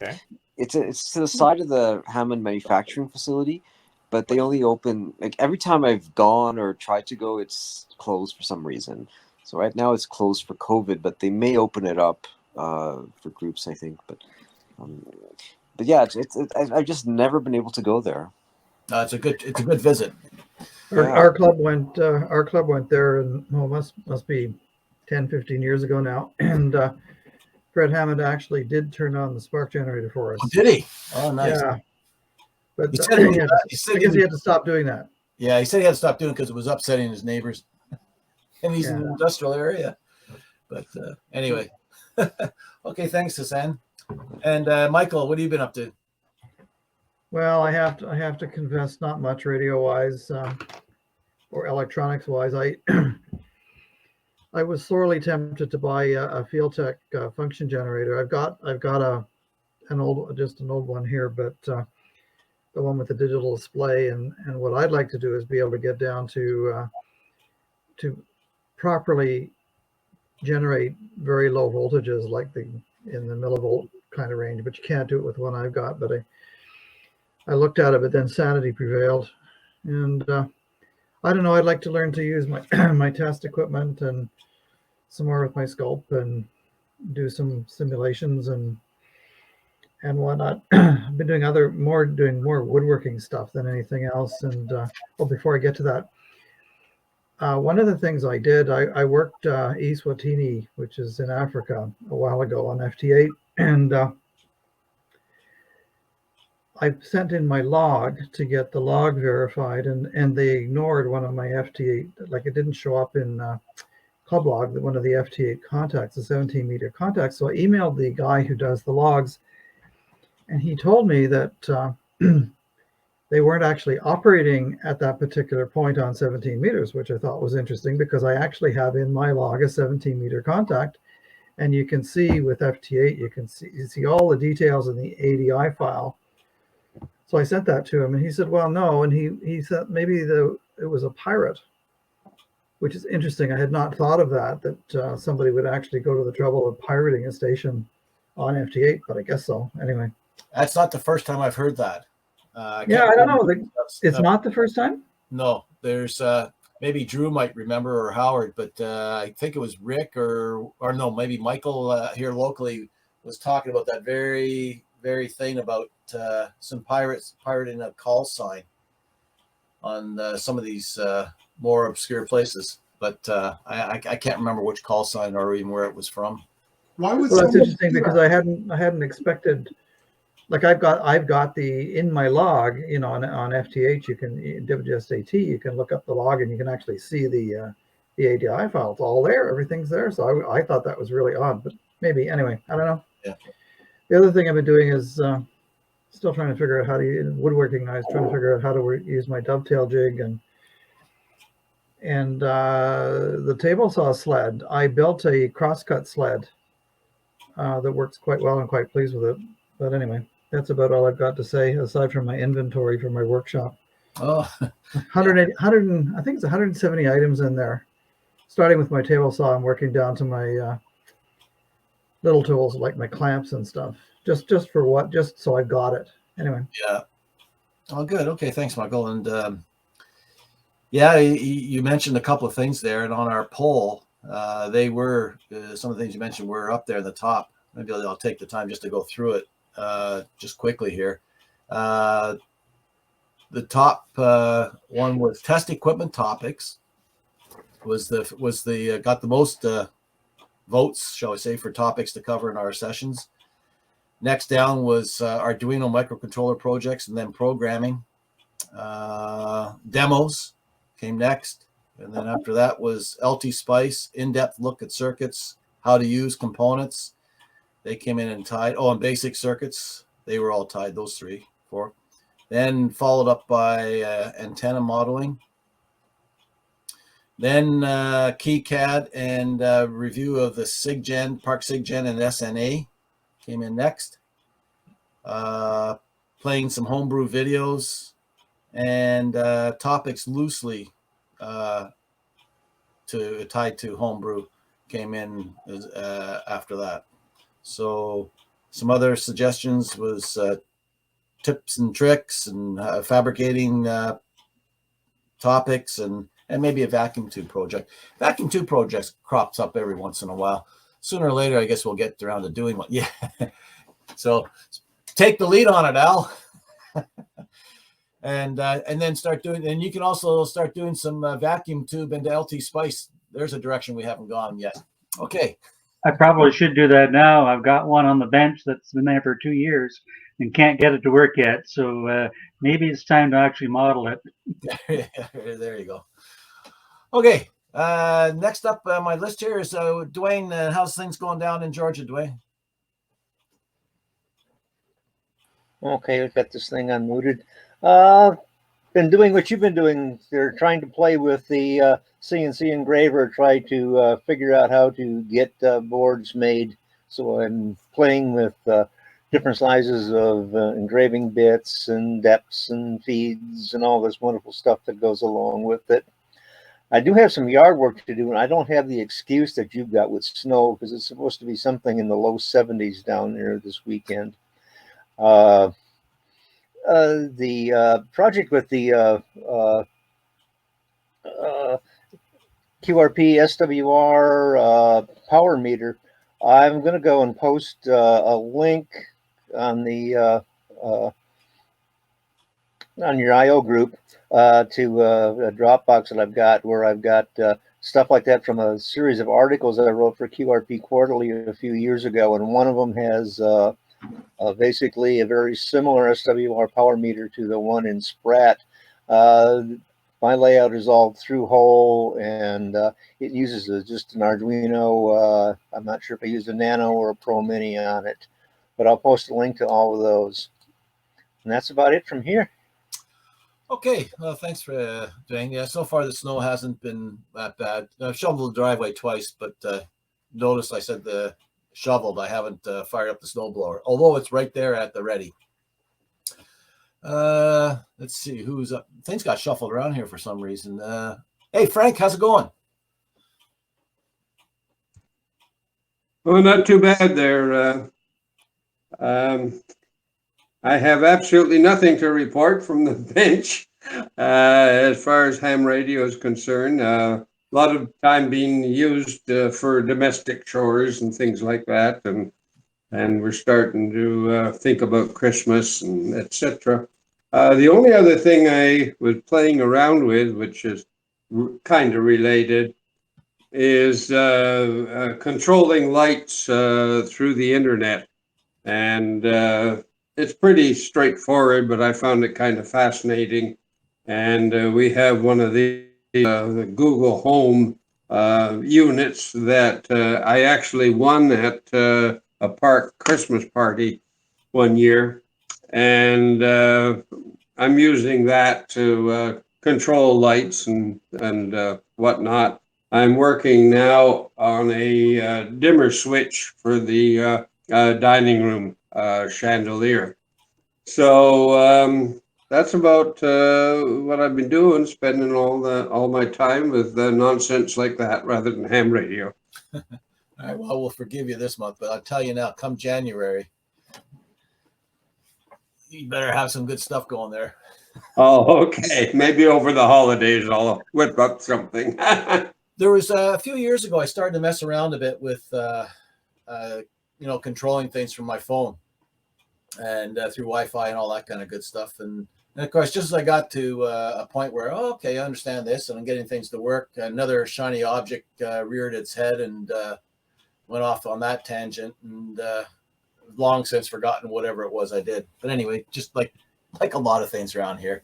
okay. It's to the side of the Hammond manufacturing facility, but they only open every time I've gone or tried to go, it's closed for some reason. So right now it's closed for COVID, but they may open it up for groups, I think. But yeah, I've just never been able to go there. it's a good visit. Our club went there, and must be 10, 15 years ago now. And Fred Hammond actually did turn on the spark generator for us. Oh, did he? Oh, nice. Yeah. But He said I guess he had to stop doing that. Yeah, he said he had to stop doing it because it was upsetting his neighbors. And he's in an industrial area. But anyway. Okay, thanks, Hassan. And Michael, what have you been up to? Well, I have to confess, not much radio-wise or electronics-wise. I was sorely tempted to buy a Fieldtech function generator. I've got an old one here, but the one with the digital display. And what I'd like to do is be able to get down to properly generate very low voltages, like in the millivolt kind of range. But you can't do it with one I've got. But I looked at it, but then sanity prevailed, and I don't know. I'd like to learn to use my my test equipment and some more with my sculpt and do some simulations and whatnot. I've been doing more woodworking stuff than anything else. And before I get to that, one of the things I did, I worked East Watini, which is in Africa, a while ago on FT8, and I sent in my log to get the log verified, and they ignored one of my FT8, like it didn't show up in club log, that one of the FT8 contacts, the 17 meter contacts. So I emailed the guy who does the logs, and he told me that they weren't actually operating at that particular point on 17 meters, which I thought was interesting because I actually have in my log a 17 meter contact. And you can see with FT8, you see all the details in the ADI file. So I sent that to him, and he said, well, no. And he said maybe it was a pirate, which is interesting. I had not thought of that somebody would actually go to the trouble of pirating a station on FT8, but I guess so. Anyway. That's not the first time I've heard that. I don't know. It's not the first time? No, there's maybe Drew might remember, or Howard, but I think it was Rick or no, maybe Michael here locally was talking about that very thing about some pirates pirating a call sign on some of these more obscure places. But I can't remember which call sign or even where it was from. Why would Well, that's someone interesting do because that? I hadn't expected. Like I've got the in my log, you know, on FTH, you can WSAT, you can look up the log and you can actually see the ADI file. It's all there, everything's there. So I thought that was really odd, but maybe anyway, I don't know. Yeah. The other thing I've been doing is still trying to figure out how to woodworking. I was trying to figure out how to use my dovetail jig and the table saw sled. I built a crosscut sled that works quite well. I'm quite pleased with it. But anyway, that's about all I've got to say aside from my inventory for my workshop. Oh, 180, 100, I think it's 170 items in there, starting with my table saw and working down to my little tools like my clamps and stuff. Just for what? Just so I've got it. Anyway. yeah. Oh, good. Okay, thanks, Michael. And yeah, you mentioned a couple of things there, and on our poll, they were some of the things you mentioned were up there at the top. Maybe I'll take the time just to go through it just quickly here. The top one was test equipment topics. Was the got the most votes, shall I say, for topics to cover in our sessions. Next down was Arduino microcontroller projects, and then programming. Demos came next, and then after that was LT Spice, in-depth look at circuits, how to use components. They came in and tied. Oh, and basic circuits, they were all tied, those 4. Then followed up by antenna modeling. Then KeyCAD and review of the SIGGEN, PARC SIGGEN and SNA came in next. Playing some homebrew videos and topics loosely tied to homebrew came in after that. So some other suggestions was tips and tricks and fabricating topics and maybe a vacuum tube project. Vacuum tube projects crops up every once in a while. Sooner or later, I guess we'll get around to doing one. Yeah. So take the lead on it, Al. And then start doing, and you can also start doing some vacuum tube into LT Spice. There's a direction we haven't gone yet. Okay. I probably should do that now. I've got one on the bench that's been there for 2 years and can't get it to work yet. So maybe it's time to actually model it. There you go. Okay. Next up on my list here is Dwayne. How's things going down in Georgia, Dwayne? Okay, we've got this thing unmuted. Been doing what you've been doing. They're trying to play with the CNC engraver, try to figure out how to get boards made. So I'm playing with different sizes of engraving bits and depths and feeds and all this wonderful stuff that goes along with it. I do have some yard work to do, and I don't have the excuse that you've got with snow because it's supposed to be something in the low 70s down there this weekend. The project with the QRP SWR power meter, I'm going to go and post a link on the on your IO group to a Dropbox that I've got, where I've got stuff like that from a series of articles that I wrote for QRP Quarterly a few years ago, and one of them has basically a very similar SWR power meter to the one in Spratt. My layout is all through hole, and it uses just an Arduino. I'm not sure if I used a Nano or a Pro Mini on it, but I'll post a link to all of those. And that's about it from here. Okay, thanks for doing. Yeah, so far the snow hasn't been that bad. I've shoveled the driveway twice, but notice I said the shoveled. I haven't fired up the snowblower, although it's right there at the ready. Let's see who's up. Things got shuffled around here for some reason. Hey, Frank, how's it going? Oh, not too bad there. I have absolutely nothing to report from the bench as far as ham radio is concerned. A lot of time being used for domestic chores and things like that. And and we're starting to think about Christmas and etc. The only other thing I was playing around with, which is kind of related, is controlling lights through the internet. And it's pretty straightforward, but I found it kind of fascinating. And we have one of the Google Home units that I actually won at a PARC Christmas party one year. And I'm using that to control lights and whatnot. I'm working now on a dimmer switch for the dining room chandelier. So that's about what I've been doing, spending all my time with nonsense like that rather than ham radio. All right, well, we'll forgive you this month, but I'll tell you now, come January, you better have some good stuff going there. Oh, okay. Maybe over the holidays I'll whip up something. There was a few years ago, I started to mess around a bit with, controlling things from my phone and through Wi-Fi and all that kind of good stuff. And of course, just as I got to a point where, okay, I understand this and I'm getting things to work, another shiny object reared its head and went off on that tangent, and long since forgotten whatever it was I did. But anyway, just like a lot of things around here.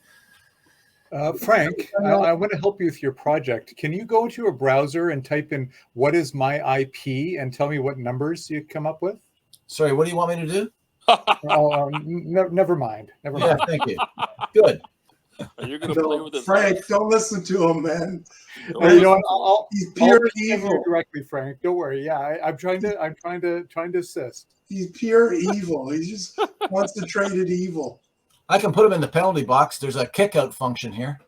Frank, I want to help you with your project. Can you go to a browser and type in "what is my IP" and tell me what numbers you come up with? Sorry, what do you want me to do? Never mind. Never Yeah, mind. thank you. Good. Are you going to play with this? Frank, don't listen to him, man. You know what? He's pure I'll evil. directly, Frank. Don't worry. Yeah, I'm trying to assist. He's pure evil. He's just concentrated evil. I can put him in the penalty box. There's a kick out function here.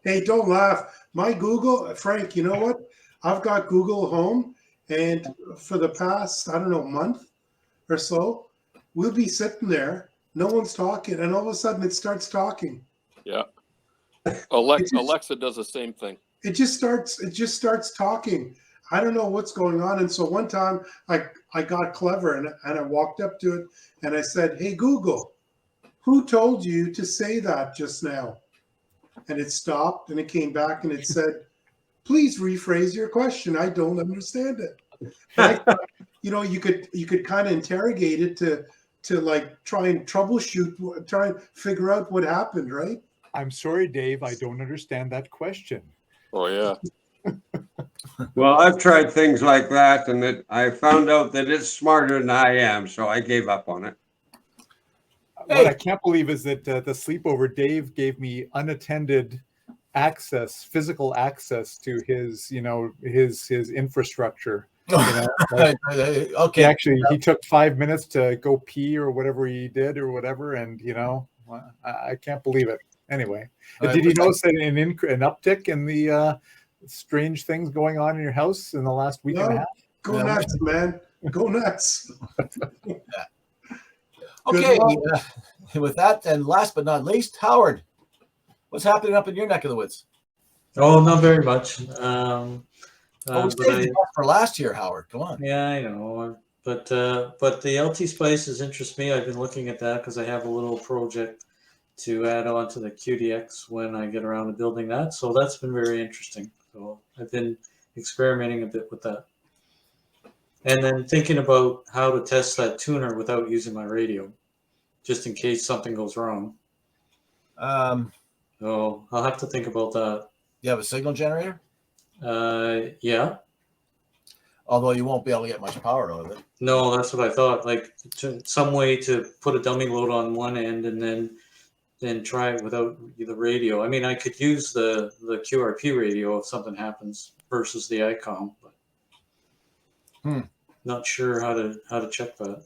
Hey, don't laugh. My Google, Frank, you know what? I've got Google Home, and for the past, I don't know, month or so, we'll be sitting there, no one's talking, and all of a sudden it starts talking. Yeah. Alexa does the same thing. It just starts talking. I don't know what's going on. And so one time I got clever and I walked up to it and I said, "Hey, Google, who told you to say that just now?" And it stopped and it came back and it said, "Please rephrase your question. I don't understand it." And I thought, you could kind of interrogate it to like try and troubleshoot, try and figure out what happened, right? I'm sorry, Dave. I don't understand that question. Oh, yeah. Well, I've tried things like that, and I found out that it's smarter than I am, so I gave up on it. What I can't believe is that the sleepover, Dave gave me unattended access, physical access to his, his infrastructure. Okay. Actually, he took 5 minutes to go pee or whatever he did or whatever, and I can't believe it. Anyway, did you notice an uptick in the strange things going on in your house in the last week and a half? Go nuts, man. Go nuts. Okay. With that, and last but not least, Howard, what's happening up in your neck of the woods? Oh, not very much. For last year, Howard. Come on. Yeah, I know. But the LT Spices interest me. I've been looking at that because I have a little project to add on to the QDX when I get around to building that. So that's been very interesting. So I've been experimenting a bit with that. And then thinking about how to test that tuner without using my radio, just in case something goes wrong. So I'll have to think about that. You have a signal generator? Yeah. Although you won't be able to get much power out of it. No, that's what I thought. Like some way to put a dummy load on one end and then try it without the radio. I mean, I could use the QRP radio if something happens versus the ICOM, but not sure how to check that.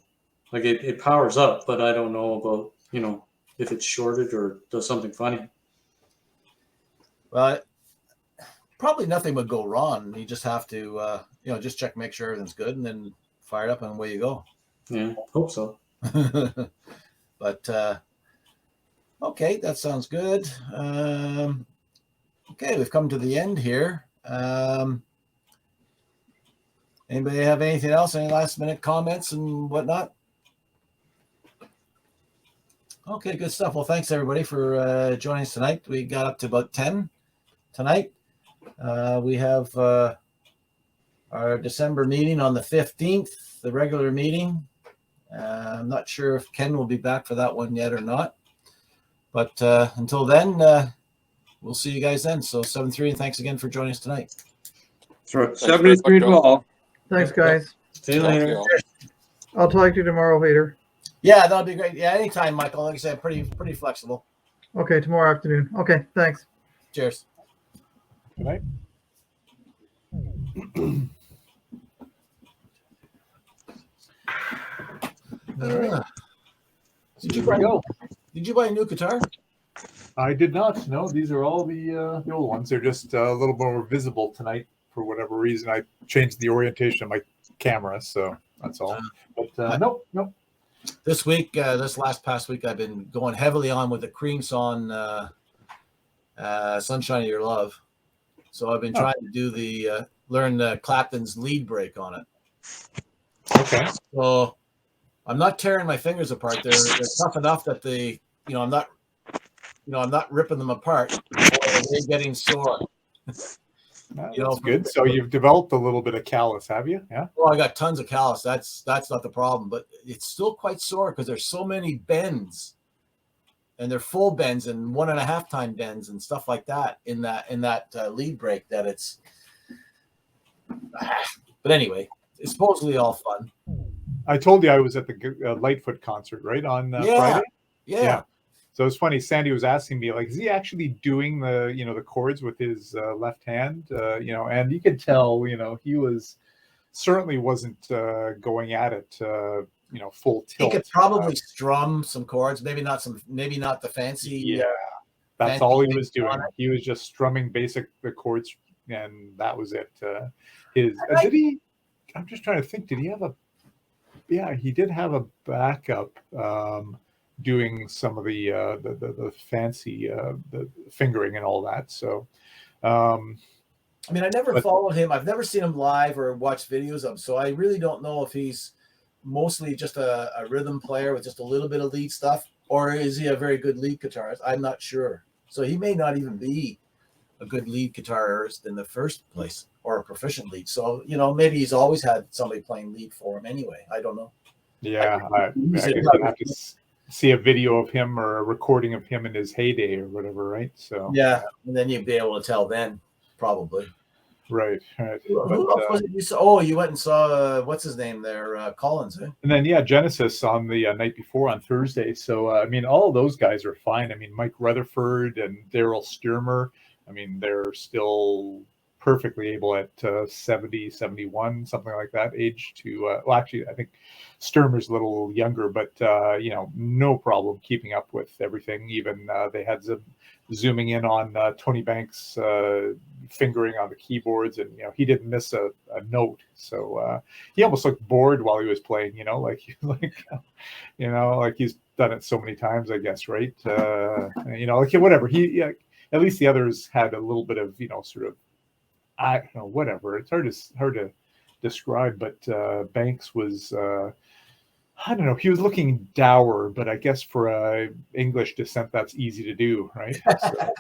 Like it powers up, but I don't know about, if it's shorted or does something funny. Well, probably nothing would go wrong. You just have to, just check, make sure everything's good, and then fire it up and away you go. Yeah, hope so. But okay, that sounds good. Okay, we've come to the end here. Anybody have anything else? Any last minute comments and whatnot? Okay, good stuff. Well, thanks everybody for joining us tonight. We got up to about 10 tonight. We have our December meeting on the 15th, the regular meeting. I'm not sure if Ken will be back for that one yet or not. But until then, we'll see you guys then. So 7-3, and thanks again for joining us tonight. 73 to all. Thanks, guys. See you later. I'll talk to you tomorrow, Peter. Yeah, that'll be great. Yeah, anytime, Michael. Like I said, pretty flexible. Okay, tomorrow afternoon. Okay, thanks. Cheers. Good night. Did you buy a new guitar? I did not. No, these are all the old ones. They're just a little more visible tonight for whatever reason. I changed the orientation of my camera, so that's all. But nope. This week, this past week, I've been going heavily on with the Cream Song Sunshine of Your Love. So I've been trying to do learn Clapton's lead break on it. Okay. So I'm not tearing my fingers apart. They're tough enough that I'm not ripping them apart. They're getting sore. That's good. So you've developed a little bit of callus, have you? Yeah. Well, I got tons of callus. That's not the problem, but it's still quite sore because there's so many bends, and they're full bends and 1.5 time bends and stuff like that in that lead break that it's. But anyway, it's supposedly all fun. I told you I was at the Lightfoot concert, right, on Friday. Yeah. So it's funny. Sandy was asking me, like, is he actually doing the chords with his left hand? And you could tell, he certainly wasn't going at it, full tilt. He could probably strum some chords, maybe not the fancy. Yeah, that's all he was doing. He was just strumming the chords, and that was it. Did he? I'm just trying to think. Did he have a? Yeah, he did have a backup. Doing some of the fancy the fingering and all that. So I never followed him. I've never seen him live or watched videos of him, so I really don't know if he's mostly just a rhythm player with just a little bit of lead stuff, or is he a very good lead guitarist? I'm not sure. So he may not even be a good lead guitarist in the first place, or a proficient lead. So maybe he's always had somebody playing lead for him anyway. I don't know. Yeah, I guess I'd have to see a video of him or a recording of him in his heyday or whatever, right? So yeah, and then you'd be able to tell then, probably. Right. Who else was it you saw? Oh, you went and saw what's his name there, Collins, eh? And then Genesis on the night before on Thursday. So all of those guys are fine. Mike Rutherford and Daryl Sturmer. They're still perfectly able at 70, 71, something like that age to, actually, I think Sturmer's a little younger, but, no problem keeping up with everything. Even they had zooming in on Tony Banks' fingering on the keyboards, and, he didn't miss a note. So he almost looked bored while he was playing, like he's done it so many times, I guess, right? Whatever. At least the others had a little bit of, sort of, I don't know, whatever. It's hard to describe, but Banks was, I don't know, he was looking dour, but I guess for English descent, that's easy to do, right? So,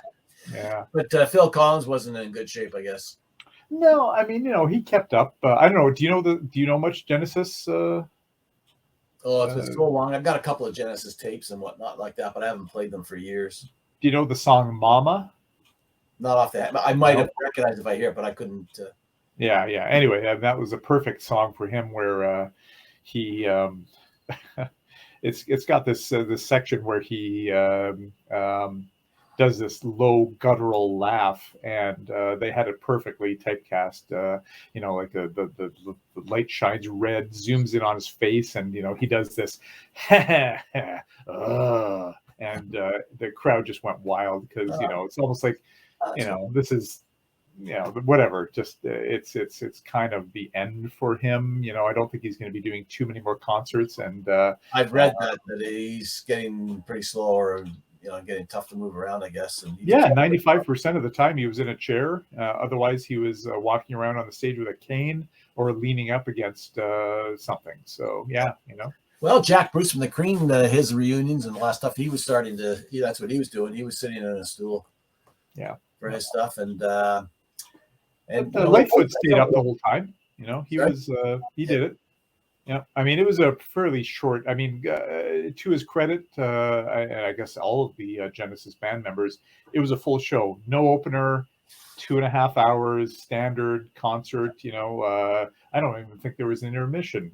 yeah. But Phil Collins wasn't in good shape, I guess. No, he kept up. I don't know. Do you know much Genesis? It's been so long. I've got a couple of Genesis tapes and whatnot like that, but I haven't played them for years. Do you know the song Mama? Not off the head. I might have recognized if I hear it, but I couldn't. Yeah. Anyway, that was a perfect song for him where he it's got this section where he does this low guttural laugh, and they had it perfectly typecast. Like the light shines red, zooms in on his face, and he does this and the crowd just went wild because it's almost like this is whatever, just it's kind of the end for him. I don't think he's going to be doing too many more concerts, and I've read that he's getting pretty slow, or getting tough to move around, I guess. And 95% of the time he was in a chair. Otherwise he was walking around on the stage with a cane or leaning up against something. So yeah, Well, Jack Bruce from the Cream, his reunions and a lot of stuff, he was starting to. That's what he was doing. He was sitting in a stool. Yeah. For his stuff, and Lightfoot stayed up the whole time. He Sorry? was he did it. Yeah, I mean, it was a fairly short. I mean, to his credit, I guess all of the Genesis band members, it was a full show, no opener, 2.5 hours, standard concert. I don't even think there was an intermission.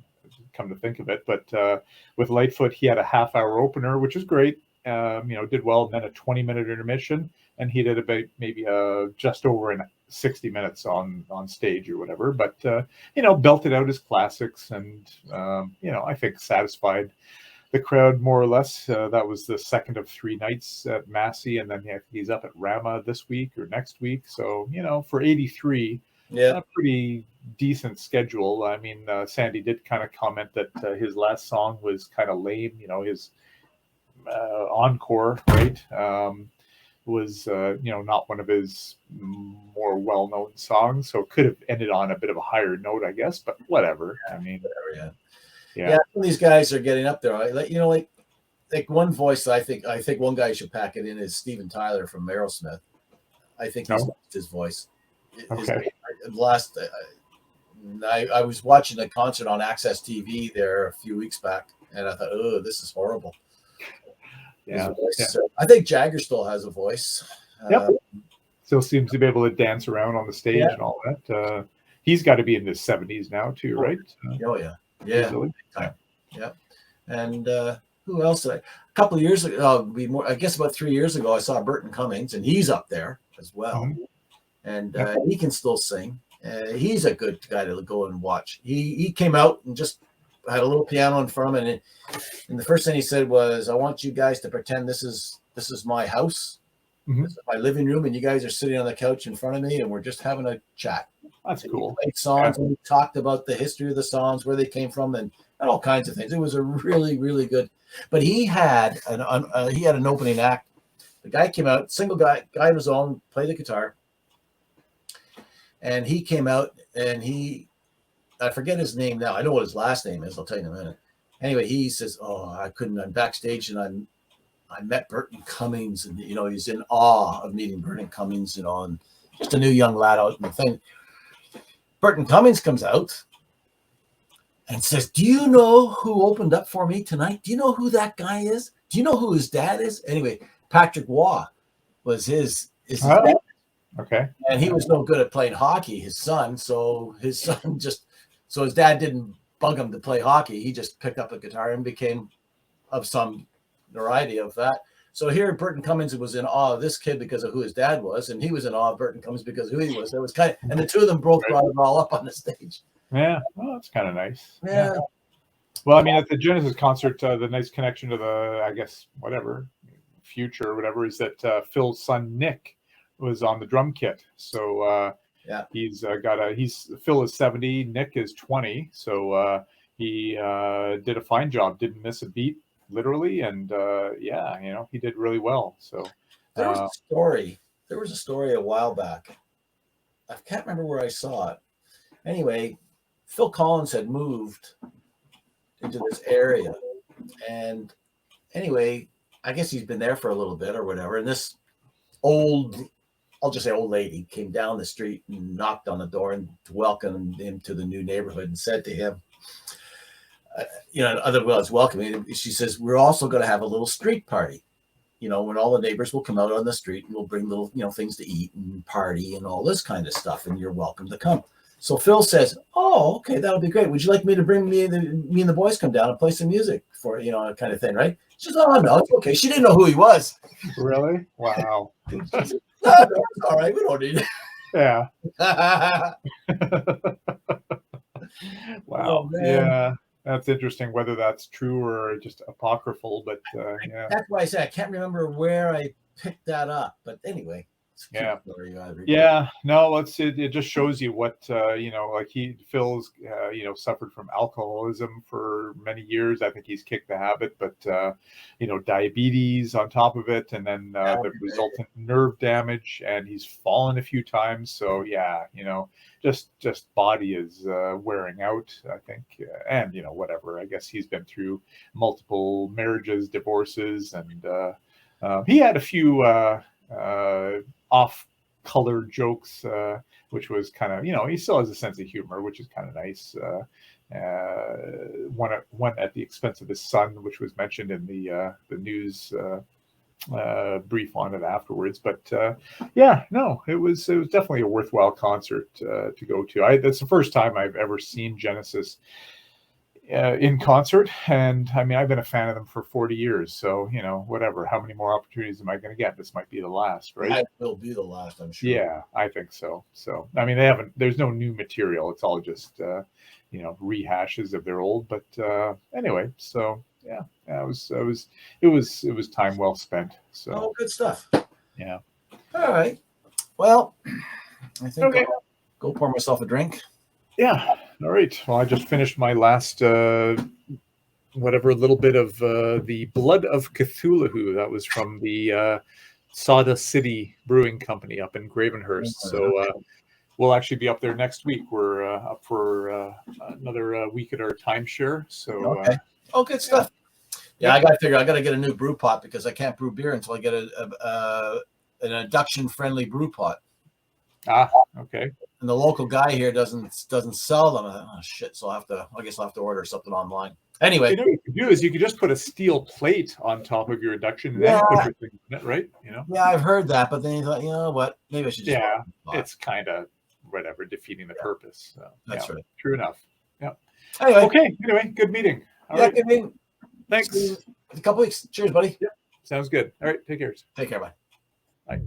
Come to think of it, but with Lightfoot, he had a half-hour opener, which was great. Did well, and then a 20-minute intermission, and he did about maybe just over 60 minutes on stage or whatever. But belted out his classics, and I think satisfied the crowd more or less. That was the second of 3 nights at Massey, and then he's up at Rama this week or next week. So for 83. Yeah, a pretty decent schedule. I mean, Sandy did kind of comment that his last song was kind of lame. His encore, right, was not one of his more well-known songs, so it could have ended on a bit of a higher note, I guess. But whatever. I mean, whatever, yeah. Some of these guys are getting up there. Like one voice I think one guy should pack it in is Steven Tyler from Aerosmith. I think he's lost his voice. Okay. I was watching a concert on Access TV there a few weeks back, and I thought, oh, this is horrible. Yeah. I think Jagger still has a voice. Yep. Still seems to be able to dance around on the stage and all that. He's got to be in his 70s now too, right? Yeah. Easily. Yeah. And who else? A couple of years ago, I guess about 3 years ago, I saw Burton Cummings, and he's up there as well. Mm-hmm. And he can still sing. He's a good guy to go and watch. He came out and just had a little piano in front of him, and the first thing he said was, "I want you guys to pretend this is my house, this is my living room, and you guys are sitting on the couch in front of me, and we're just having a chat." That's cool. He played songs, and we talked about the history of the songs, where they came from, and all kinds of things. It was a really, really good. But he had an opening act. The guy came out, single guy on his own, played the guitar. And he came out, and I forget his name now. I know what his last name is. I'll tell you in a minute. Anyway, he says, "Oh, I couldn't. I'm backstage, and I met Burton Cummings, and he's in awe of meeting Burton Cummings, and just a new young lad out in the thing." Burton Cummings comes out and says, "Do you know who opened up for me tonight? Do you know who that guy is? Do you know who his dad is?" Anyway, Patrick Waugh was his dad. Okay. And he was no good at playing hockey, his son. So his dad didn't bug him to play hockey. He just picked up a guitar and became of some variety of that. So here Burton Cummings was in awe of this kid because of who his dad was, and he was in awe of Burton Cummings because of who he was. It was and the two of them both brought it all up on the stage. Yeah, well, that's kind of nice. Yeah. Well, I mean, at the Genesis concert, the nice connection to the, I guess, future or whatever, is that Phil's son Nick was on the drum kit. So he's Phil is 70, Nick is 20. So he did a fine job, didn't miss a beat, literally, and he did really well. So there was a story a while back. I can't remember where I saw it. Anyway, Phil Collins had moved into this area, and anyway, I guess he's been there for a little bit or whatever. And this old lady came down the street and knocked on the door and welcomed him to the new neighborhood and said to him, otherwise welcoming, she says, "We're also going to have a little street party, when all the neighbors will come out on the street and we'll bring little, things to eat and party and all this kind of stuff. And you're welcome to come." So Phil says, "Oh, okay, that'll be great. Would you like me to bring me and the boys come down and play some music for, kind of thing, right?" She says, "Oh, no, it's okay." She didn't know who he was. Really? Wow. Says, "No, it's all right. We don't need it." Yeah. Wow. Oh, yeah. That's interesting, whether that's true or just apocryphal, but yeah. That's why I say I can't remember where I picked that up. But anyway, Yeah. Story, Yeah, no, it just shows you what like Phil's suffered from alcoholism for many years. I think he's kicked the habit, but diabetes on top of it, and then the resultant nerve damage, and he's fallen a few times. So yeah, just body is wearing out, I think, and whatever. I guess he's been through multiple marriages, divorces, and he had a few off-color jokes, which was kind of, he still has a sense of humor, which is kind of nice. One at the expense of his son, which was mentioned in the news brief on it afterwards. But it was definitely a worthwhile concert to go to. That's the first time I've ever seen Genesis in concert, and I mean, I've been a fan of them for 40 years, so whatever, how many more opportunities am I going to get? This might be the last, right? It will be the last, I'm sure. Yeah, I think so. I mean, there's no new material, it's all just rehashes of their old, but anyway, so yeah, it was time well spent. So good stuff. Yeah. All right, well, I think Okay. I'll go pour myself a drink. Yeah. All right. Well, I just finished my last whatever little bit of the Blood of Cthulhu. That was from the Sawdust City Brewing Company up in Gravenhurst. So we'll actually be up there next week. We're up for another week at our timeshare. So okay. Good stuff. Yeah, I got to figure. I got to get a new brew pot because I can't brew beer until I get an induction-friendly brew pot. Okay. And the local guy here doesn't sell them. Oh shit! So I guess I'll have to order something online. Anyway, what you could do is you could just put a steel plate on top of your induction and then put your thing in it, right? Yeah, I've heard that, but then you thought, what? Maybe I should just. Yeah, it's kind of whatever, defeating the purpose. So, that's right. True enough. Yeah. Anyway. Okay. Anyway, good meeting. All right. Good meeting. Thanks. See you in a couple weeks. Cheers, buddy. Yep. Sounds good. All right. Take care. Take care. Bye. Bye.